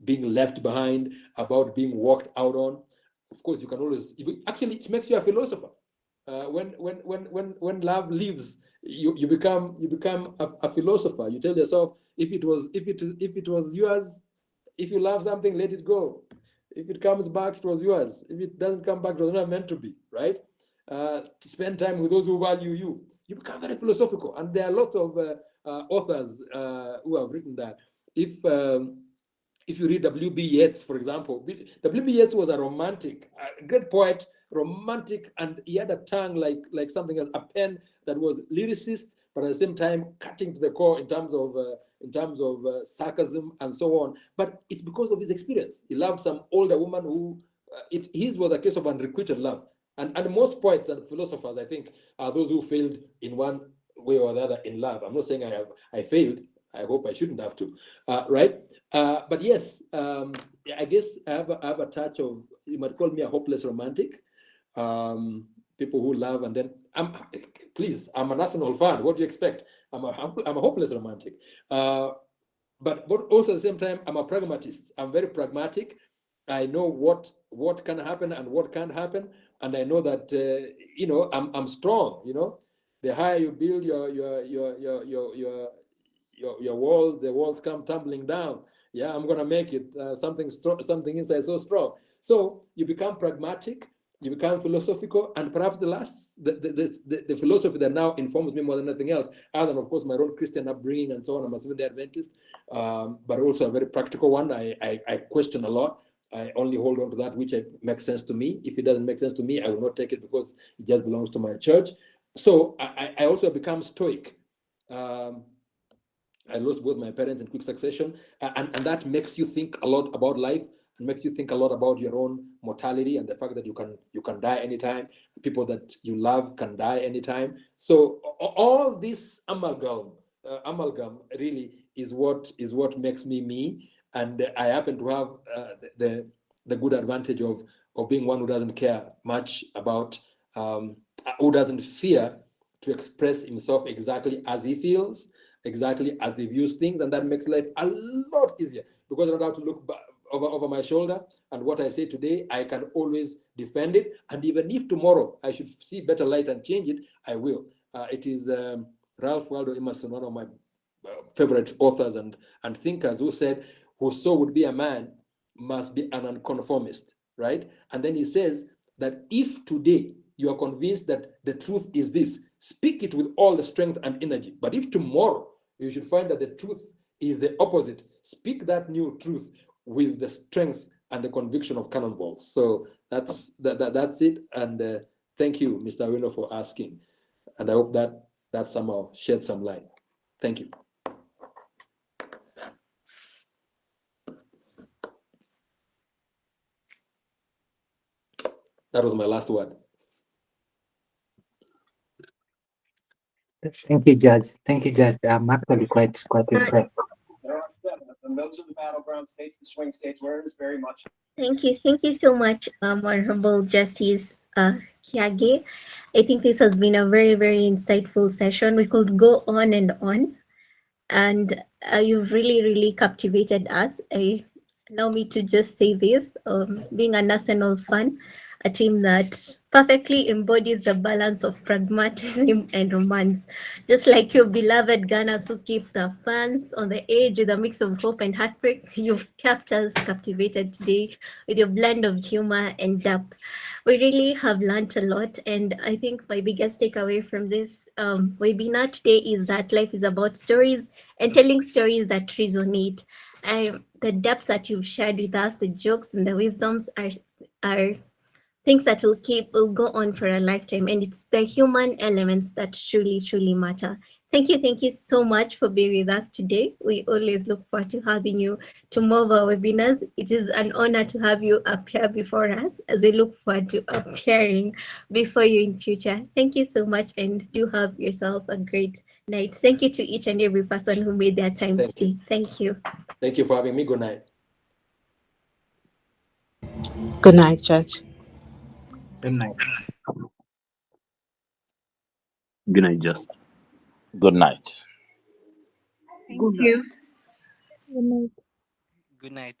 left behind, about being walked out on. Of course, you can always actually it makes you a philosopher. When love leaves, you become a philosopher. You tell yourself, if it was yours, if you love something, let it go. If it comes back, it was yours. If it doesn't come back, it was not meant to be, right? To spend time with those who value you. You become very philosophical. And there are lots of authors who have written that. If you read W.B. Yeats, for example, W.B. Yeats was a romantic, a great poet, romantic, and he had a tongue like something else, a pen that was lyricist, but at the same time cutting to the core in terms of sarcasm and so on. But it's because of his experience. He loved some older woman who, his was a case of unrequited love. And most poets and philosophers, I think, are those who failed in one way or the other in love. I'm not saying I failed. I hope I shouldn't have to, right? But yes, I guess I have a touch of, you might call me a hopeless romantic. People who love and then, I'm an Arsenal fan. What do you expect? I'm a hopeless romantic. But also at the same time, I'm a pragmatist. I'm very pragmatic. I know what can happen and what can't happen, and I know that I'm strong. The higher you build your walls, the walls come tumbling down. Yeah, I'm gonna make it. Something inside so strong. So you become pragmatic, you become philosophical, and perhaps the philosophy that now informs me more than anything else, other than of course my own Christian upbringing and so on. I'm a Seventh-day Adventist, but also a very practical one. I question a lot. I only hold on to that which makes sense to me. If it doesn't make sense to me, I will not take it because it just belongs to my church. So I also become stoic. I lost both my parents in quick succession, and that makes you think a lot about life, and makes you think a lot about your own mortality and the fact that you can die anytime. People that you love can die anytime. So all this amalgam really is what makes me me, and I happen to have the good advantage of being one who doesn't care much about, who doesn't fear to express himself exactly as he feels, exactly as he views things, and that makes life a lot easier because I don't have to look back over my shoulder, and what I say today, I can always defend it, and even if tomorrow I should see better light and change it, I will. It is Ralph Waldo Emerson, one of my favorite authors and thinkers, who said, "Whoso would be a man must be an nonconformist, right? And then he says that if today you are convinced that the truth is this, speak it with all the strength and energy. But if tomorrow you should find that the truth is the opposite, speak that new truth with the strength and the conviction of cannonballs. So that's it. And thank you, Mr. Awilo, for asking. And I hope that somehow shed some light. Thank you. That was my last word. Thank you, Judge. Thank you, Judge. I'm actually quite impressed. And those are the battleground states, the swing states, where it is very much. Thank you so much, Honorable Justice Kiage. I think this has been a very, very insightful session. We could go on and on, and you've really, really captivated us. Allow me to just say this: being an Arsenal fan, a team that perfectly embodies the balance of pragmatism and romance, just like your beloved Gunners who keep the fans on the edge with a mix of hope and heartbreak. You've kept us captivated today with your blend of humor and depth. We really have learned a lot, and I think my biggest takeaway from this webinar today is that life is about stories and telling stories that resonate. The depth that you've shared with us, the jokes and the wisdoms are things that will go on for a lifetime, and it's the human elements that truly matter. Thank you so much for being with us today. We always look forward to having you to more of our webinars. It is an honor to have you appear before us, as we look forward to appearing before you in future. Thank you so much, and do have yourself a great night. Thank you to each and every person who made their time Thank today. you. Thank you. Thank you for having me. Good night. Good night, Judge. Good night. Good night, Justice. Good night. Thank Good you. night. Good night. Good night.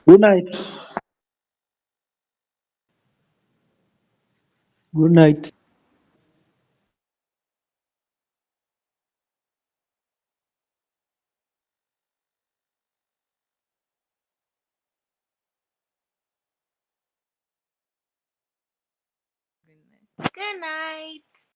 Good night. Good night. Good night.